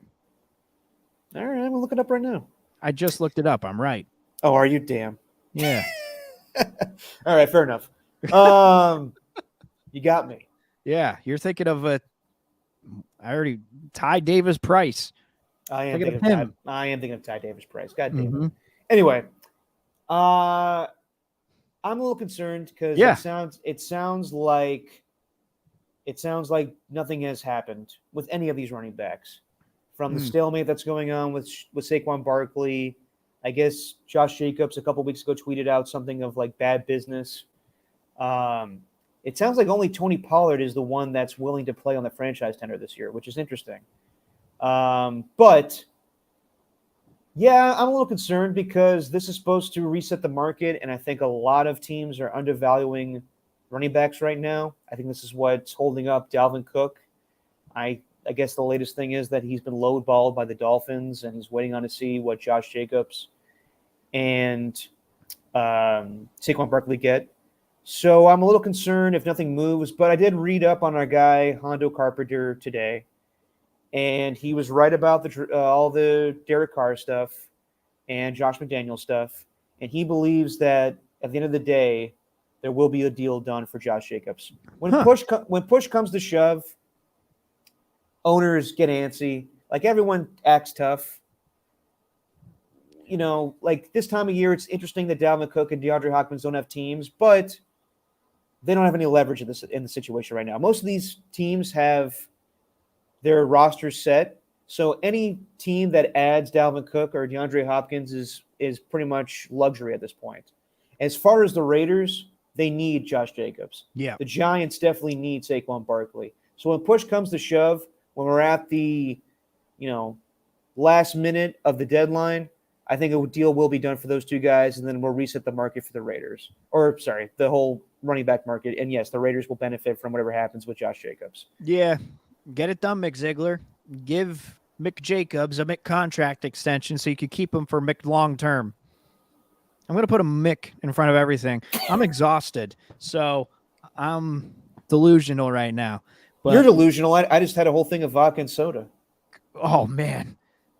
All right, we'll look it up right now. I just looked it up. I'm right. Oh, are you? Damn. Yeah. All right, fair enough. You got me. Yeah, you're thinking of Ty Davis Price. I am thinking of Ty Davis Price. God damn it. Mm-hmm. Anyway, I'm a little concerned because it sounds like nothing has happened with any of these running backs. From the stalemate that's going on with Saquon Barkley, I guess Josh Jacobs a couple weeks ago tweeted out something of like bad business. It sounds like only Tony Pollard is the one that's willing to play on the franchise tender this year, which is interesting. But yeah, I'm a little concerned because this is supposed to reset the market, and I think a lot of teams are undervaluing running backs right now. I think this is what's holding up Dalvin Cook. I guess the latest thing is that he's been lowballed by the Dolphins, and he's waiting on to see what Josh Jacobs and Saquon Barkley get. So I'm a little concerned if nothing moves, but I did read up on our guy Hondo Carpenter today, and he was right about all the Derek Carr stuff and Josh McDaniels stuff, and he believes that at the end of the day, there will be a deal done for Josh Jacobs. When push comes to shove, owners get antsy. Like everyone acts tough. You know, like this time of year, it's interesting that Dalvin Cook and DeAndre Hopkins don't have teams, but they don't have any leverage in the situation right now. Most of these teams have their rosters set. So any team that adds Dalvin Cook or DeAndre Hopkins is pretty much luxury at this point. As far as the Raiders, they need Josh Jacobs. Yeah. The Giants definitely need Saquon Barkley. So when push comes to shove, when we're at the, last minute of the deadline, I think a deal will be done for those two guys, and then we'll reset the market for the Raiders. The whole running back market. And yes, the Raiders will benefit from whatever happens with Josh Jacobs. Yeah. Get it done, Mick Ziegler. Give Mick Jacobs a Mick contract extension so you can keep him for Mick long term. I'm going to put a Mick in front of everything. I'm exhausted, so I'm delusional right now. But, You're delusional. I just had a whole thing of vodka and soda. oh, man.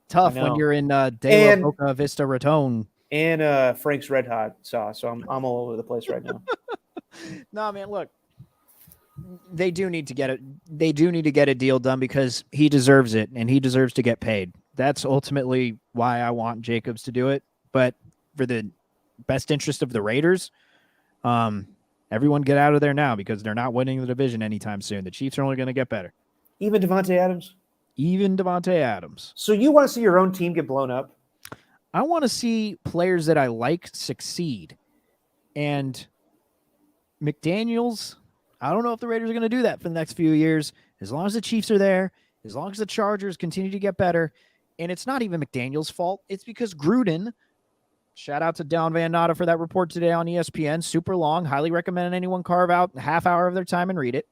Tough when know. you're in De La And- Boca Vista Raton. And Frank's Red Hot sauce. So I'm all over the place right now. No, man, look. They do need to get it. They do need to get a deal done because he deserves it and he deserves to get paid. That's ultimately why I want Jacobs to do it. But for the best interest of the Raiders, everyone get out of there now because they're not winning the division anytime soon. The Chiefs are only going to get better. Even Devontae Adams. Even Devontae Adams. So you want to see your own team get blown up? I want to see players that I like succeed. And McDaniels, I don't know if the Raiders are going to do that for the next few years. As long as the Chiefs are there, as long as the Chargers continue to get better, and it's not even McDaniels' fault. It's because Gruden, shout out to Don Van Natta for that report today on ESPN, super long, highly recommend anyone carve out a half hour of their time and read it.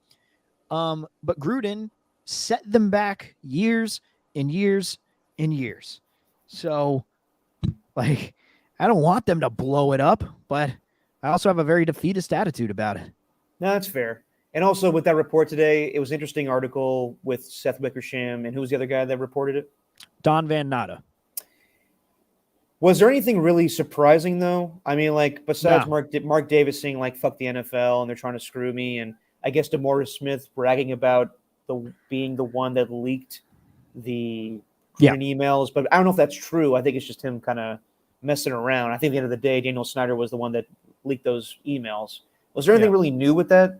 But Gruden set them back years and years and years. So, like, I don't want them to blow it up, but I also have a very defeatist attitude about it. No, that's fair. And also with that report today, it was an interesting article with Seth Wickersham. And who was the other guy that reported it? Don Van Natta. Was there anything really surprising, though? I mean, like, besides No. Mark Davis saying, like, fuck the NFL and they're trying to screw me. And I guess DeMaurice Smith bragging about being the one that leaked the Gruden emails. But I don't know if that's true. I think it's just him kind of messing around. I think at the end of the day, Daniel Snyder was the one that leaked those emails. Was there anything really new with that?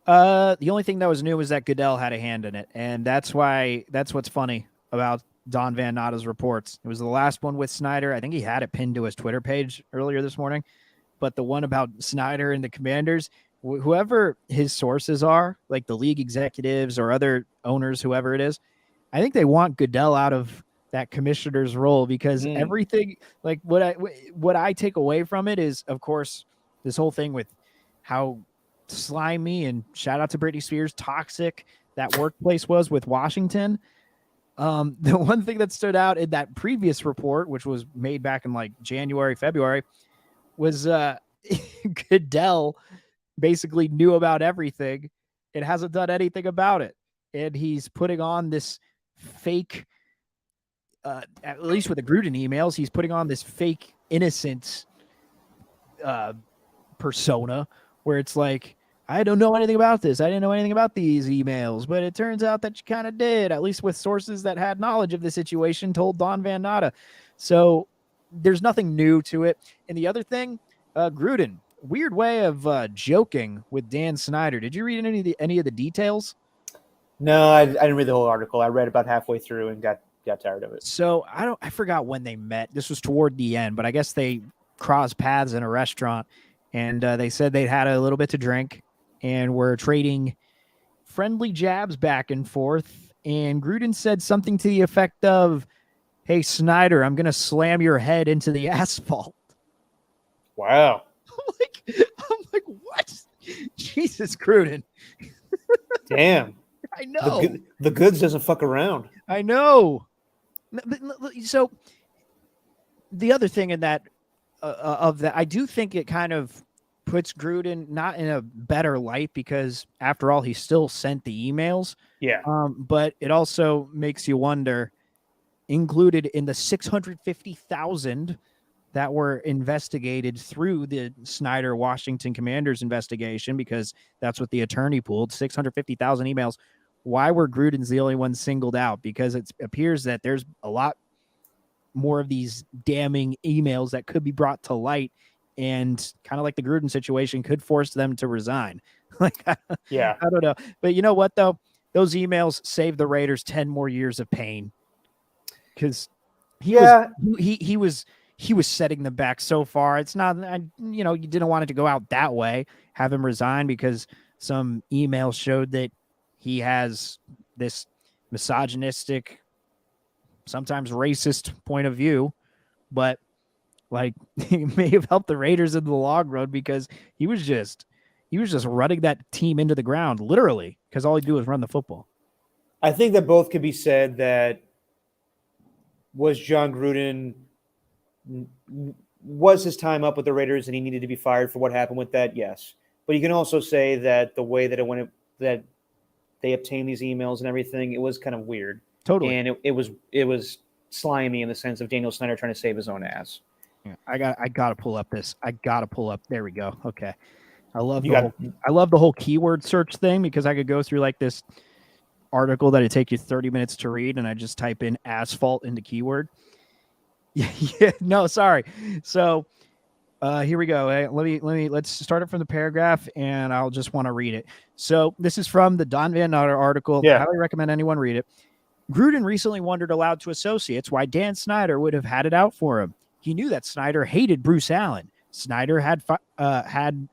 The only thing that was new was that Goodell had a hand in it. And that's what's funny about Don Van Natta's reports. It was the last one with Snyder. I think he had it pinned to his Twitter page earlier this morning. But the one about Snyder and the Commanders, whoever his sources are, like the league executives or other owners, whoever it is, I think they want Goodell out of that commissioner's role because everything, like what I take away from it is, of course, this whole thing with how slimy and shout out to Britney Spears, toxic that workplace was with Washington. The one thing that stood out in that previous report, which was made back in like January, February, was Goodell basically knew about everything and hasn't done anything about it. And he's putting on this fake, at least with the Gruden emails, he's putting on this fake innocence persona where it's like, I don't know anything about this. I didn't know anything about these emails, but it turns out that you kind of did, at least with sources that had knowledge of the situation, told Don Van Natta. So there's nothing new to it. And the other thing, Gruden, weird way of joking with Dan Snyder. Did you read any of the details? No, I didn't read the whole article. I read about halfway through and got tired of it. So I forgot when they met. This was toward the end, but I guess they crossed paths in a restaurant, and they said they'd had a little bit to drink and were trading friendly jabs back and forth. And Gruden said something to the effect of, "Hey, Snyder, I'm going to slam your head into the asphalt." Wow. I'm like, what? Jesus, Gruden. Damn. I know. The goods doesn't fuck around. I know. So the other thing in that, of that, I do think it kind of puts Gruden not in a better light because after all, he still sent the emails. Yeah. But it also makes you wonder, included in the 650,000 that were investigated through the Snyder Washington Commanders investigation, because that's what the attorney pulled, 650,000 emails. Why were Gruden's the only one singled out? Because it appears that there's a lot more of these damning emails that could be brought to light, and kind of like the Gruden situation could force them to resign. Yeah. I don't know. But you know what, though? Those emails saved the Raiders 10 more years of pain. Because he was setting them back so far. It's not, you didn't want it to go out that way, have him resign because some emails showed that he has this misogynistic, sometimes racist point of view, but like he may have helped the Raiders in the long run because he was just running that team into the ground, literally, because all he do is run the football. I think that both could be said. That was John Gruden was his time up with the Raiders and he needed to be fired for what happened with that? Yes. But you can also say that the way that it went, that they obtained these emails and everything, it was kind of weird. Totally. And it was slimy in the sense of Daniel Snyder trying to save his own ass. Yeah, I gotta pull up this. I gotta pull up. There we go. Okay. I love You the whole keyword search thing because I could go through like this article that would take you 30 minutes to read, and I just type in asphalt into keyword. Yeah, no, sorry. So here we go. Let's start it from the paragraph, and I'll just want to read it. So this is from the Don Van Natter article. Yeah. I highly recommend anyone read it. Gruden recently wondered aloud to associates why Dan Snyder would have had it out for him. He knew that Snyder hated Bruce Allen. Snyder had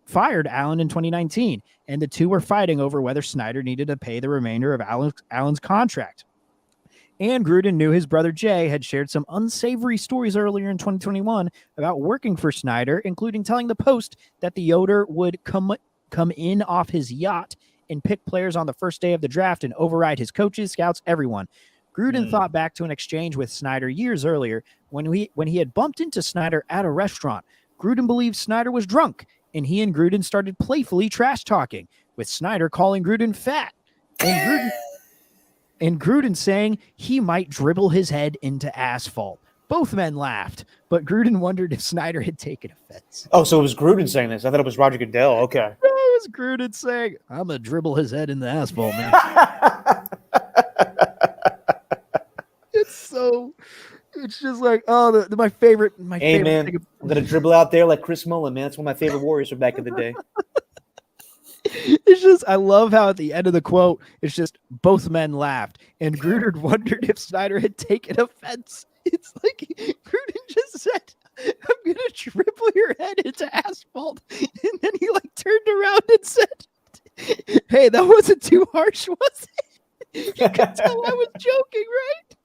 fired Allen in 2019, and the two were fighting over whether Snyder needed to pay the remainder of Allen's contract. And Gruden knew his brother Jay had shared some unsavory stories earlier in 2021 about working for Snyder, including telling the Post that the Yoder would come in off his yacht and pick players on the first day of the draft and override his coaches, scouts, everyone. Gruden thought back to an exchange with Snyder years earlier when he had bumped into Snyder at a restaurant. Gruden believed Snyder was drunk, and he and Gruden started playfully trash talking, with Snyder calling Gruden fat, and Gruden saying he might dribble his head into asphalt. Both men laughed, but Gruden wondered if Snyder had taken offense. Oh, so it was Gruden saying this. I thought it was Roger Goodell. Okay. It was Gruden saying, I'm going to dribble his head into asphalt, man. It's just like, oh, my favorite. Hey, man, I'm going to dribble out there like Chris Mullin, man. That's one of my favorite Warriors from back in the day. It's just, I love how at the end of the quote, it's just both men laughed, and Gruden wondered if Snyder had taken offense. It's like Gruden just said, I'm going to dribble your head into asphalt. And then he like turned around and said, hey, that wasn't too harsh, was it? You could tell I was joking, right?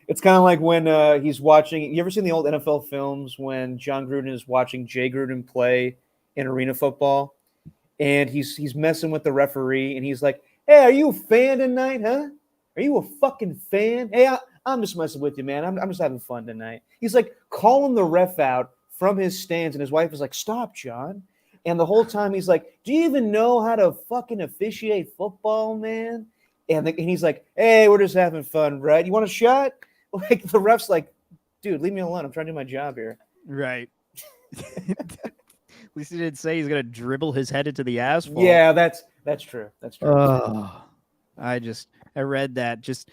It's kind of like when he's watching. You ever seen the old NFL films when John Gruden is watching Jay Gruden play in arena football, and he's messing with the referee, and he's like, "Hey, are you a fan tonight, huh? Are you a fucking fan? Hey, I'm just messing with you, man. I'm just having fun tonight." He's like calling the ref out from his stands, and his wife is like, "Stop, John." And the whole time he's like, "Do you even know how to fucking officiate football, man?" And he's like, "Hey, we're just having fun, right? You want a shot?" Like the ref's like, dude, leave me alone. I'm trying to do my job here. Right. At least he didn't say he's gonna dribble his head into the asphalt. Yeah, that's true. That's true. I read that. Just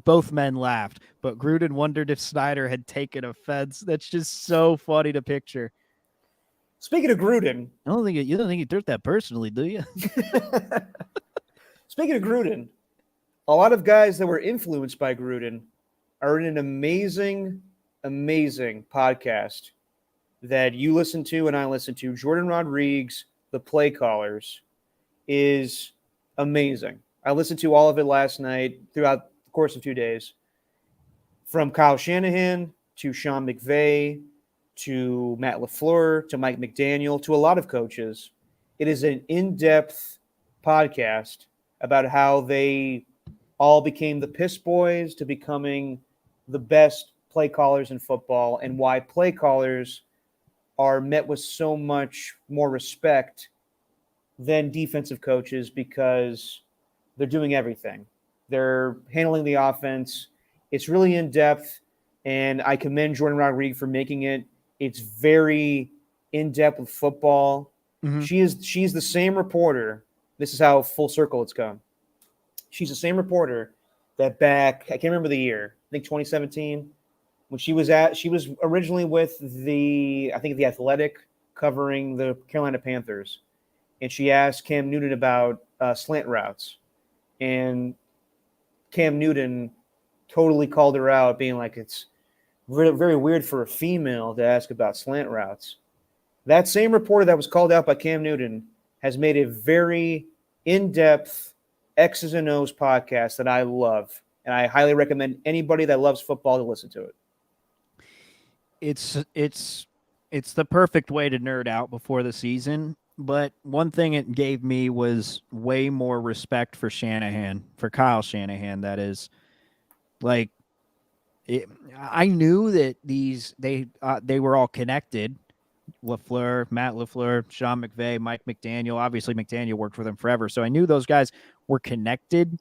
both men laughed, but Gruden wondered if Snyder had taken offense. That's just so funny to picture. Speaking of Gruden, you don't think he took that personally, do you? Speaking of Gruden, a lot of guys that were influenced by Gruden are in an amazing podcast that you listen to and I listen to. Jordan Rodriguez, The Play Callers, is amazing. I listened to all of it last night throughout the course of 2 days. From Kyle Shanahan to Sean McVay to Matt LaFleur to Mike McDaniel to a lot of coaches. It is an in-depth podcast about how they all became the piss boys to becoming the best play callers in football, and why play callers are met with so much more respect than defensive coaches because they're doing everything. They're handling the offense. It's really in depth, and I commend Jordan Rodriguez for making it. It's very in depth with football. Mm-hmm. She's the same reporter. This is how full circle it's come. She's the same reporter that back, I can't remember the year, I think 2017, when she was originally with the Athletic covering the Carolina Panthers. And she asked Cam Newton about slant routes. And Cam Newton totally called her out, being like, it's very, very weird for a female to ask about slant routes. That same reporter that was called out by Cam Newton has made a very in-depth X's and O's podcast that I love. And I highly recommend anybody that loves football to listen to it. It's the perfect way to nerd out before the season. But one thing it gave me was way more respect for Shanahan, for Kyle Shanahan, that is. Like, I knew that they were all connected. Matt LaFleur, Sean McVay, Mike McDaniel. Obviously, McDaniel worked with them forever, so I knew those guys were connected.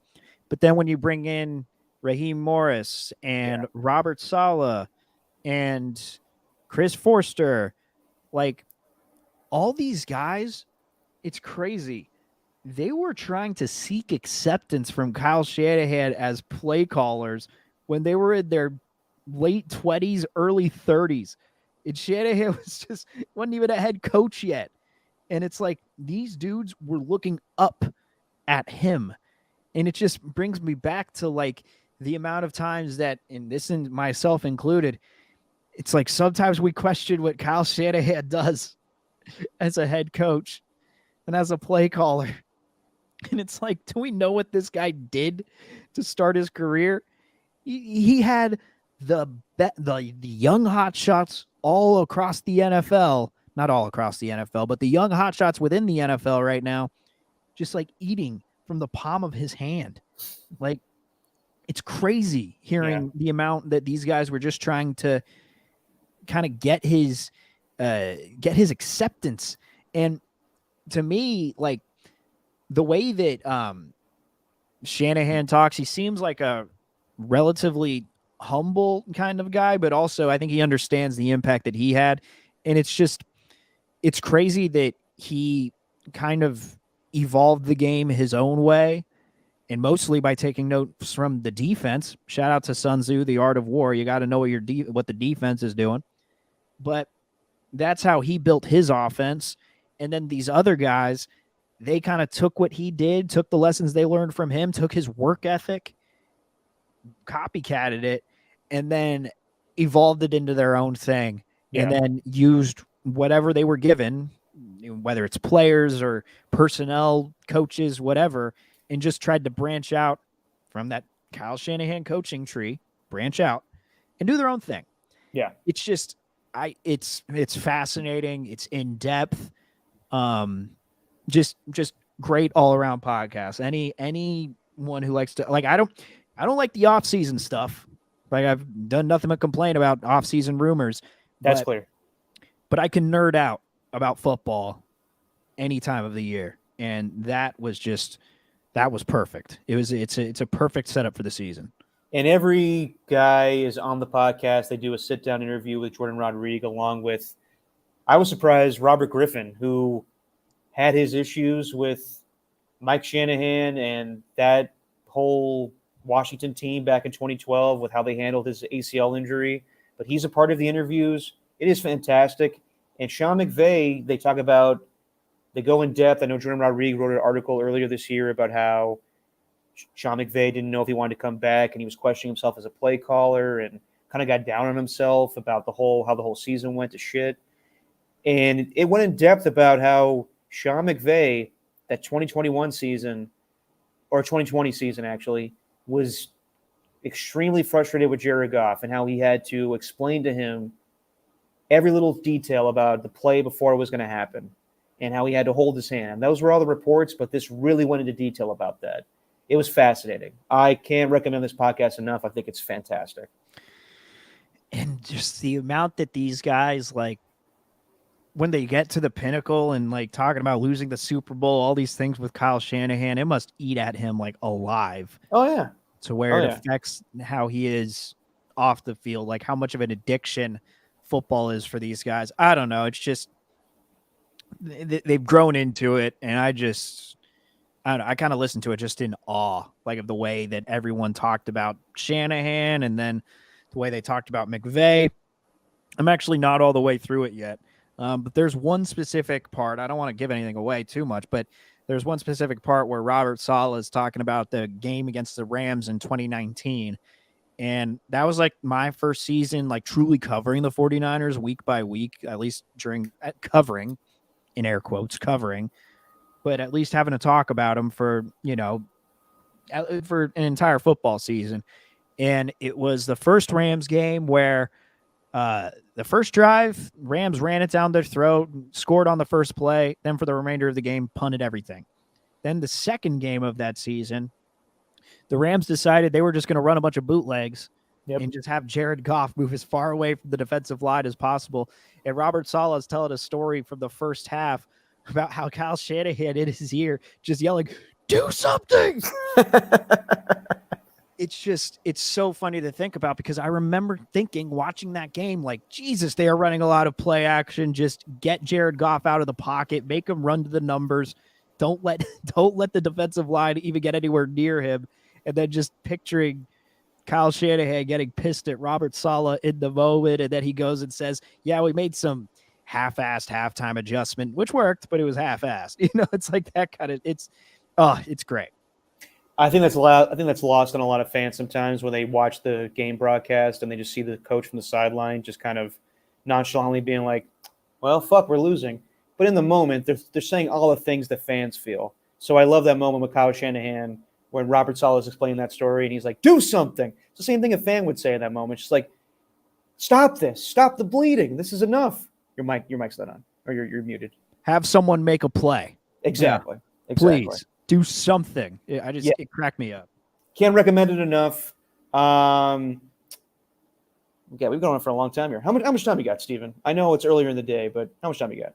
But then when you bring in Raheem Morris and Robert Saleh and Chris Forster, like all these guys, it's crazy. They were trying to seek acceptance from Kyle Shanahan as play callers when they were in their late 20s, early 30s. And Shanahan wasn't even a head coach yet. And it's like these dudes were looking up at him. And it just brings me back to like the amount of times that, and myself included, it's like sometimes we question what Kyle Shanahan does as a head coach and as a play caller. And it's like, do we know what this guy did to start his career? He had the young hotshots all across the NFL, not all across the NFL, but the young hotshots within the NFL right now, just like eating from the palm of his hand. Like, it's crazy hearing the amount that these guys were just trying to kind of get his acceptance. And to me, like the way that Shanahan talks, he seems like a relatively humble kind of guy, but also I think he understands the impact that he had. And it's crazy that he kind of evolved the game his own way, and mostly by taking notes from the defense. Shout out to Sun Tzu, The Art of War. You got to know what the defense is doing. But that's how he built his offense. And then these other guys, they kind of took what he did, took the lessons they learned from him, took his work ethic, copycatted it, and then evolved it into their own thing. And then used whatever they were given, whether it's players or personnel, coaches, whatever, and just tried to branch out from that Kyle Shanahan coaching tree, branch out and do their own thing. Yeah. It's just, it's fascinating. It's in depth. Just great all around podcast. Anyone who likes to, like, I don't like the off season stuff. Like, I've done nothing but complain about off season rumors. That's clear. But I can nerd out about football any time of the year. And that was perfect. It's a perfect setup for the season. And every guy is on the podcast. They do a sit-down interview with Jordan Rodriguez along with, I was surprised, Robert Griffin, who had his issues with Mike Shanahan and that whole Washington team back in 2012 with how they handled his ACL injury. But he's a part of the interviews. It is fantastic. And Sean McVay, they talk about, they go in depth. I know Jordan Rodriguez wrote an article earlier this year about how Sean McVay didn't know if he wanted to come back, and he was questioning himself as a play caller and kind of got down on himself about how the whole season went to shit. And it went in depth about how Sean McVay, that 2021 season, or 2020 season actually, was extremely frustrated with Jared Goff and how he had to explain to him every little detail about the play before it was going to happen and how he had to hold his hand. Those were all the reports, but this really went into detail about that. It was fascinating. I can't recommend this podcast enough. I think it's fantastic. And just the amount that these guys, like, when they get to the pinnacle and like talking about losing the Super Bowl, all these things with Kyle Shanahan, it must eat at him like alive. Oh, yeah. To where it affects how he is off the field, like how much of an addiction football is for these guys. I don't know. It's just they've grown into it, and I don't know, I kind of listened to it just in awe, like of the way that everyone talked about Shanahan and then the way they talked about McVay. I'm actually not all the way through it yet, but there's one specific part. I don't want to give anything away too much, but there's one specific part where Robert Saleh is talking about the game against the Rams in 2019. And that was like my first season, like truly covering the 49ers week by week, at least covering, in air quotes, covering, but at least having to talk about them for, for an entire football season. And it was the first Rams game where the first drive, Rams ran it down their throat, scored on the first play, then for the remainder of the game, punted everything. Then the second game of that season, the Rams decided they were just going to run a bunch of bootlegs and just have Jared Goff move as far away from the defensive line as possible. And Robert Saleh is telling a story from the first half about how Kyle Shanahan in his ear just yelling, "Do something!" It's so funny to think about, because I remember watching that game, like, Jesus, they are running a lot of play action. Just get Jared Goff out of the pocket, make him run to the numbers. Don't let the defensive line even get anywhere near him. And then just picturing Kyle Shanahan getting pissed at Robert Saleh in the moment, and then he goes and says, "Yeah, we made some half-assed halftime adjustment," which worked, but it was half-assed. It's like that kind of. It's great. I think that's lost on a lot of fans sometimes when they watch the game broadcast and they just see the coach from the sideline just kind of nonchalantly being like, "Well, fuck, we're losing." But in the moment, they're saying all the things that fans feel. So I love that moment with Kyle Shanahan when Robert Saleh is explaining that story and he's like, "Do something." It's the same thing a fan would say in that moment. Just like, "Stop this. Stop the bleeding. This is enough." Your mic's not on, or you're muted. Have someone make a play. Exactly. Yeah. Exactly. Please do something. It cracked me up. Can't recommend it enough. Yeah, we've gone on for a long time here. How much time you got, Steven? I know it's earlier in the day, but how much time you got?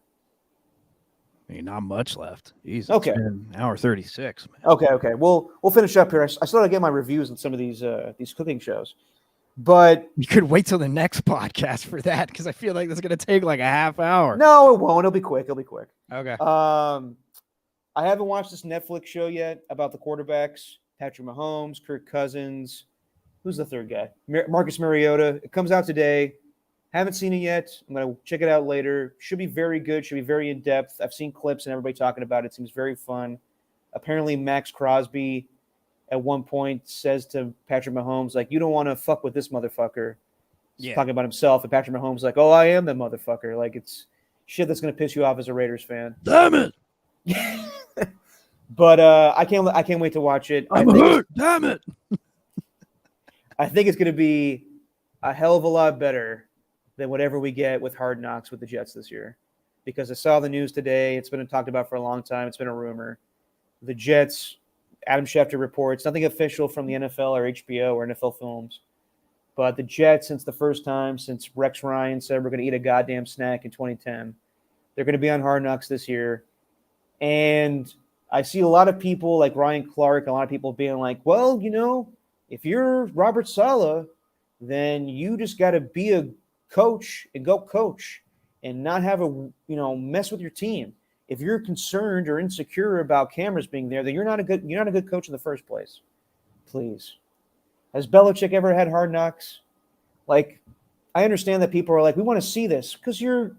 I mean, not much left. Jeez, Okay. It's been an hour 36, man. Okay. We'll finish up here. I started to get my reviews on some of these cooking shows, but You could wait till the next podcast for that, because I feel like that's going to take like a half hour. no, it won't. It'll be quick. Okay. I haven't watched this Netflix show yet about the quarterbacks: Patrick Mahomes, Kirk Cousins. Who's the third guy? Marcus Mariota. It comes out today. Haven't seen it yet. I'm going to check it out later. Should be very good. Should be very in-depth. I've seen clips and everybody talking about it. Seems very fun. Apparently, Max Crosby at one point says to Patrick Mahomes, like, "You don't want to fuck with this motherfucker." He's talking about himself. And Patrick Mahomes like, "Oh, I am the motherfucker." Like, it's shit that's going to piss you off as a Raiders fan. Damn it. But I can't wait to watch it. I'm hurt. Damn it. I think it's going to be a hell of a lot better than whatever we get with Hard Knocks with the Jets this year. Because I saw the news today. It's been talked about for a long time. It's been a rumor. The Jets, Adam Schefter reports, nothing official from the NFL or HBO or NFL Films, but the Jets, since the first time, since Rex Ryan said we're going to eat a goddamn snack in 2010, they're going to be on Hard Knocks this year. And I see a lot of people like Ryan Clark, a lot of people being like, "Well, if you're Robert Saleh, then you just got to be a coach and go coach and not have mess with your team. If you're concerned or insecure about cameras being there, then you're not a good coach in the first place." Please. Has Belichick ever had Hard Knocks? Like, I understand that people are like, "We want to see this," because you're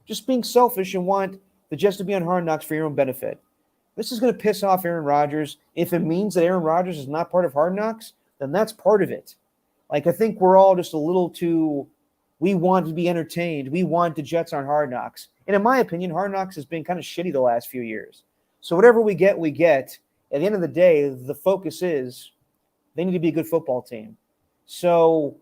just being selfish and want the Jets to be on Hard Knocks for your own benefit. This is going to piss off Aaron Rodgers. If it means that Aaron Rodgers is not part of Hard Knocks, then that's part of it. Like, I think we're all just a little too – we want to be entertained. We want the Jets on Hard Knocks. And in my opinion, Hard Knocks has been kind of shitty the last few years. So whatever we get, we get. At the end of the day, the focus is they need to be a good football team. So,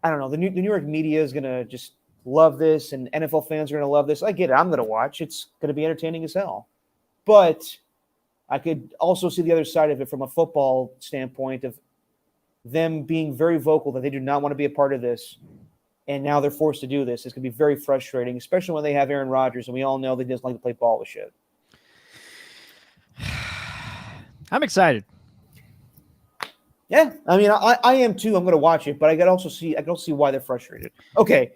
I don't know. The New York media is going to just love this, and NFL fans are going to love this. I get it. I'm going to watch. It's going to be entertaining as hell. But I could also see the other side of it from a football standpoint of them being very vocal that they do not want to be a part of this, and now they're forced to do this. It's going to be very frustrating, especially when they have Aaron Rodgers, and we all know they just like to play ball with shit. I'm excited. Yeah, I mean, I am too. I'm going to watch it, but I can also see why they're frustrated. Okay.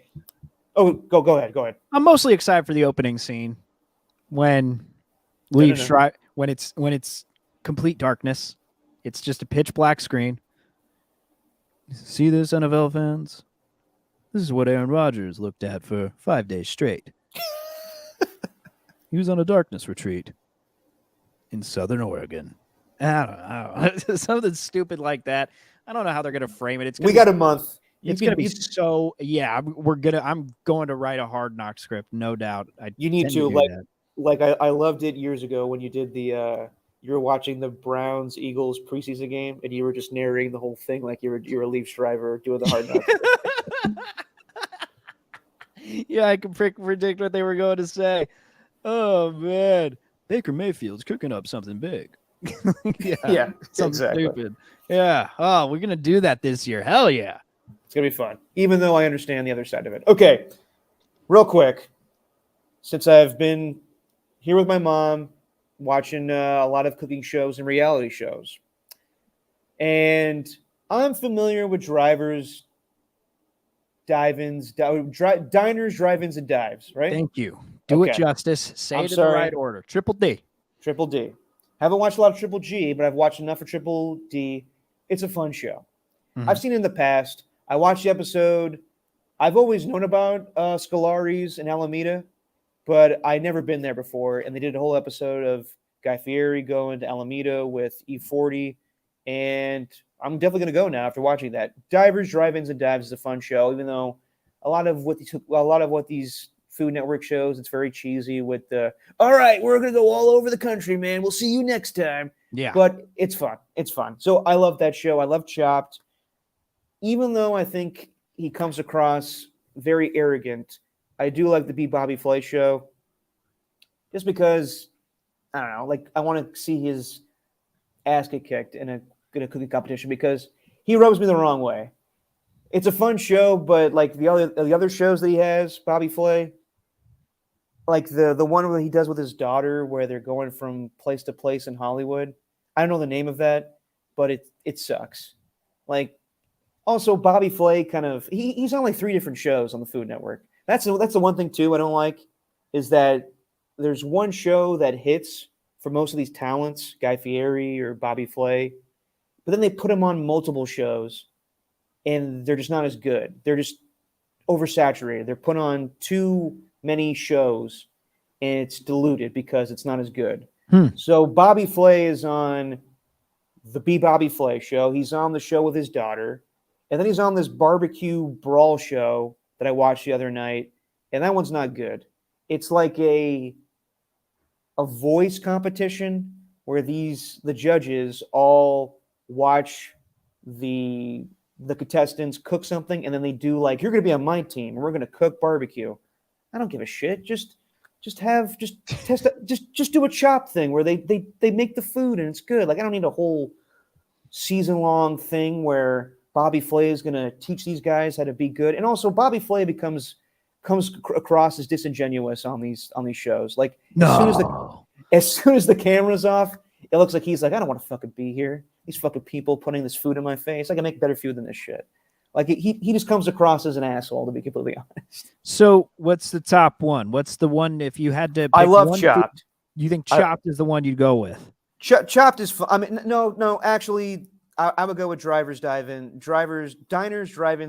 Oh, go ahead. I'm mostly excited for the opening scene when when it's complete darkness. It's just a pitch black screen. See this, NFL fans? This is what Aaron Rodgers looked at for 5 days straight. He was on a darkness retreat in Southern Oregon. I don't know. Something stupid like that. I don't know how they're going to frame it. We got a month. It's going to be so – yeah, I'm going to write a Hard Knock script, no doubt. You need to. I loved it years ago when you did the you were watching the Browns-Eagles preseason game, and you were just narrating the whole thing like you were a Leafs driver doing the Hard Knocks. Yeah, I can predict what they were going to say. Oh, man. Baker Mayfield's cooking up something big. Yeah, Something exactly. stupid. Yeah. Oh, we're gonna do that this year. Hell yeah. It's gonna be fun, even though I understand the other side of it. Okay, real quick, since I've been here with my mom, watching a lot of cooking shows and reality shows, and I'm familiar with drivers, dive-ins, diners, drive-ins, and dives. Right? Thank you. Do it Okay. justice. Say I'm it in the sorry. right order. Triple D. Triple D. Haven't watched a lot of Triple G, but I've watched enough for Triple D. It's a fun show. Mhm. I've seen it in the past. I watched the episode. I've always known about Scolari's in Alameda, but I'd never been there before. And they did a whole episode of Guy Fieri going to Alameda with E40. And I'm definitely going to go now after watching that. Divers, Drive-Ins, and Dives is a fun show, even though a lot of what these Food Network shows, it's very cheesy with the, all right, we're going to go all over the country, man. We'll see you next time. Yeah. But it's fun. It's fun. So I love that show. I love Chopped. Even though I think he comes across very arrogant, I do like the B. Bobby Flay show. Just because, I don't know, like I want to see his ass get kicked in a cooking competition because he rubs me the wrong way. It's a fun show, but like the other shows that he has, Bobby Flay, like the one where he does with his daughter, where they're going from place to place in Hollywood. I don't know the name of that, but it sucks. Like, also Bobby Flay kind of he's on like 3 different shows on the Food Network. That's the one thing too I don't like is that there's one show that hits for most of these talents, Guy Fieri or Bobby Flay, but then they put them on multiple shows, and they're just not as good. They're just oversaturated. They're put on too many shows, and it's diluted because it's not as good. So Bobby Flay is on the B. Bobby Flay show. He's on the show with his daughter, and then he's on this barbecue brawl show that I watched the other night, and that one's not good. It's like a voice competition where the judges all watch the contestants cook something, and then they do like, you're going to be on my team, and we're going to cook barbecue. I don't give a shit. Just do a chop thing where they make the food and it's good. Like I don't need a whole season long thing where Bobby Flay is going to teach these guys how to be good. And also Bobby Flay comes across as disingenuous on these shows. Like as soon as the camera's off, it looks like he's like, I don't want to fucking be here. These fucking people putting this food in my face. I can make better food than this shit. Like he just comes across as an asshole, to be completely honest. So what's the top one? What's the one if you had to pick I love one Chopped. You think Chopped is the one you'd go with? Chopped is fun. I mean, no, actually, I would go with Diners, Drive-Ins,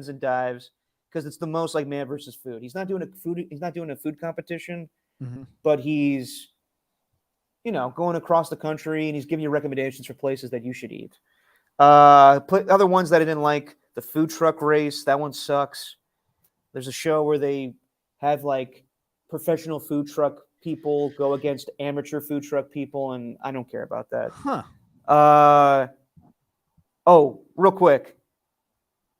and Dives because it's the most like man versus food. He's not doing a food competition, but he's going across the country and he's giving you recommendations for places that you should eat. Other ones that I didn't like, the food truck race, that one sucks. There's a show where they have like professional food truck people go against amateur food truck people, and I don't care about that. Oh, real quick.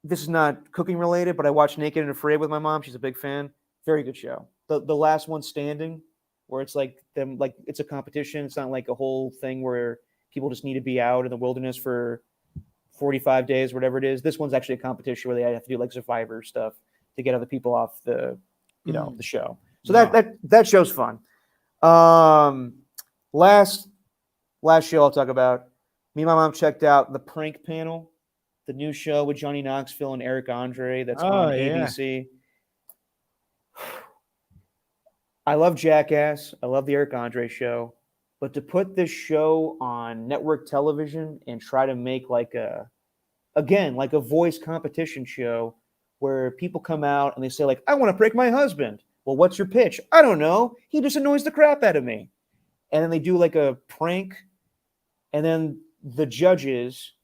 This is not cooking related, but I watched Naked and Afraid with my mom. She's a big fan. Very good show. The last one standing, where it's like them, like it's a competition. It's not like a whole thing where people just need to be out in the wilderness for 45 days, whatever it is. This one's actually a competition where they have to do like Survivor stuff to get other people off the show. So that show's fun. Last show I'll talk about. Me and my mom checked out The Prank Panel, the new show with Johnny Knoxville and Eric Andre that's on ABC. I love Jackass. I love the Eric Andre show. But to put this show on network television and try to make like a voice competition show where people come out and they say like, I want to prank my husband. Well, what's your pitch? I don't know. He just annoys the crap out of me. And then they do like a prank. And then the judges,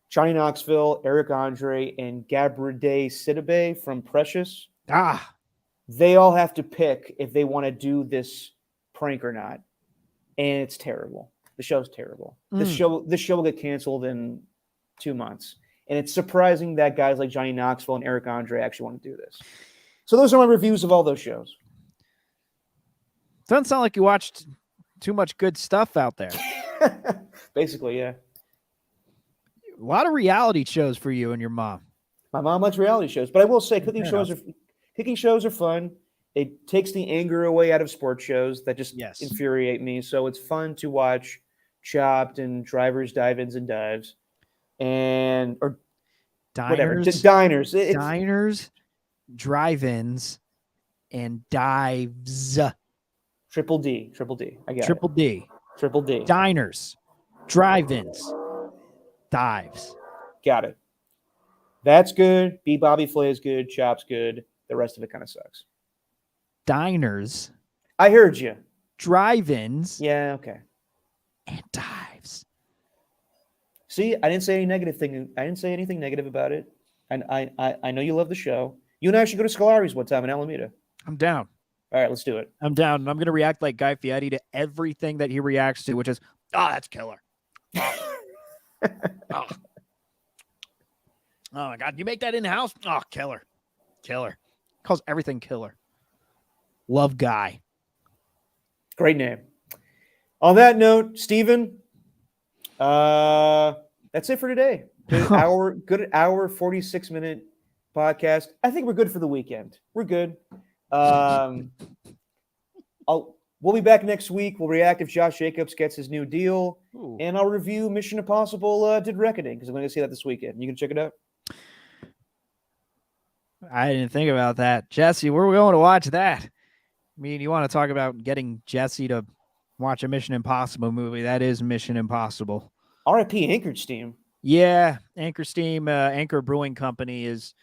Johnny Knoxville, Eric Andre, and Gabrielle Sidibe from Precious, they all have to pick if they want to do this prank or not. And it's terrible. The show's terrible. This show will get canceled in 2 months. And it's surprising that guys like Johnny Knoxville and Eric Andre actually want to do this. So those are my reviews of all those shows. Doesn't sound like you watched too much good stuff out there. Basically, yeah. A lot of reality shows for you and your mom. My mom likes reality shows, but I will say Fair cooking shows are fun. It takes the anger away out of sports shows that just Yes. infuriate me. So it's fun to watch Chopped and Drivers, Dive-Ins, and Dives, or whatever. Diners. Diners, drive-ins, and dives. Triple D. I got Triple D. it. Triple D. Diners, drive-ins, dives. Got it. That's good. B. Bobby Flay is good. Chop's good. The rest of it kind of sucks. Diners, I heard you. drive-ins, Yeah, okay. and dives. See, I didn't say any negative thing. I didn't say anything negative about it. And I know you love the show. You and I should go to Scolari's one time in Alameda. I'm down. All right, let's do it. I'm down. And I'm going to react like Guy Fieri to everything that he reacts to, which is, oh, that's killer. Oh. Oh, my God. You make that in-house? Oh, killer. Killer. Calls everything killer. Love Guy. Great name. On that note, Steven, that's it for today. Good hour, 46-minute podcast. I think we're good for the weekend. We're good. We'll be back next week. We'll react if Josh Jacobs gets his new deal. Ooh. And I'll review Mission Impossible Dead Reckoning because I'm going to see that this weekend. You can check it out. I didn't think about that. Jesse, where are we going to watch that? I mean, you want to talk about getting Jesse to watch a Mission Impossible movie. That is Mission Impossible. R.I.P. Anchor Steam. Yeah, Anchor Steam, Anchor Brewing Company is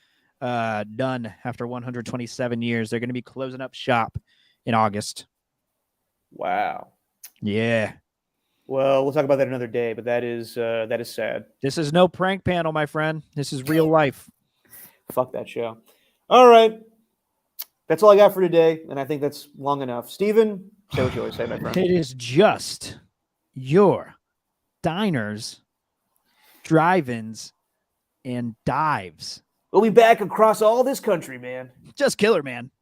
done after 127 years. They're going to be closing up shop in August. Wow. Yeah. Well, we'll talk about that another day, but that is sad. This is no prank panel, my friend. This is real life. Fuck that show. All right. That's all I got for today, and I think that's long enough. Steven, say what you always say, my friend. It is just your diners, drive-ins, and dives. We'll be back across all this country, man. Just killer, man.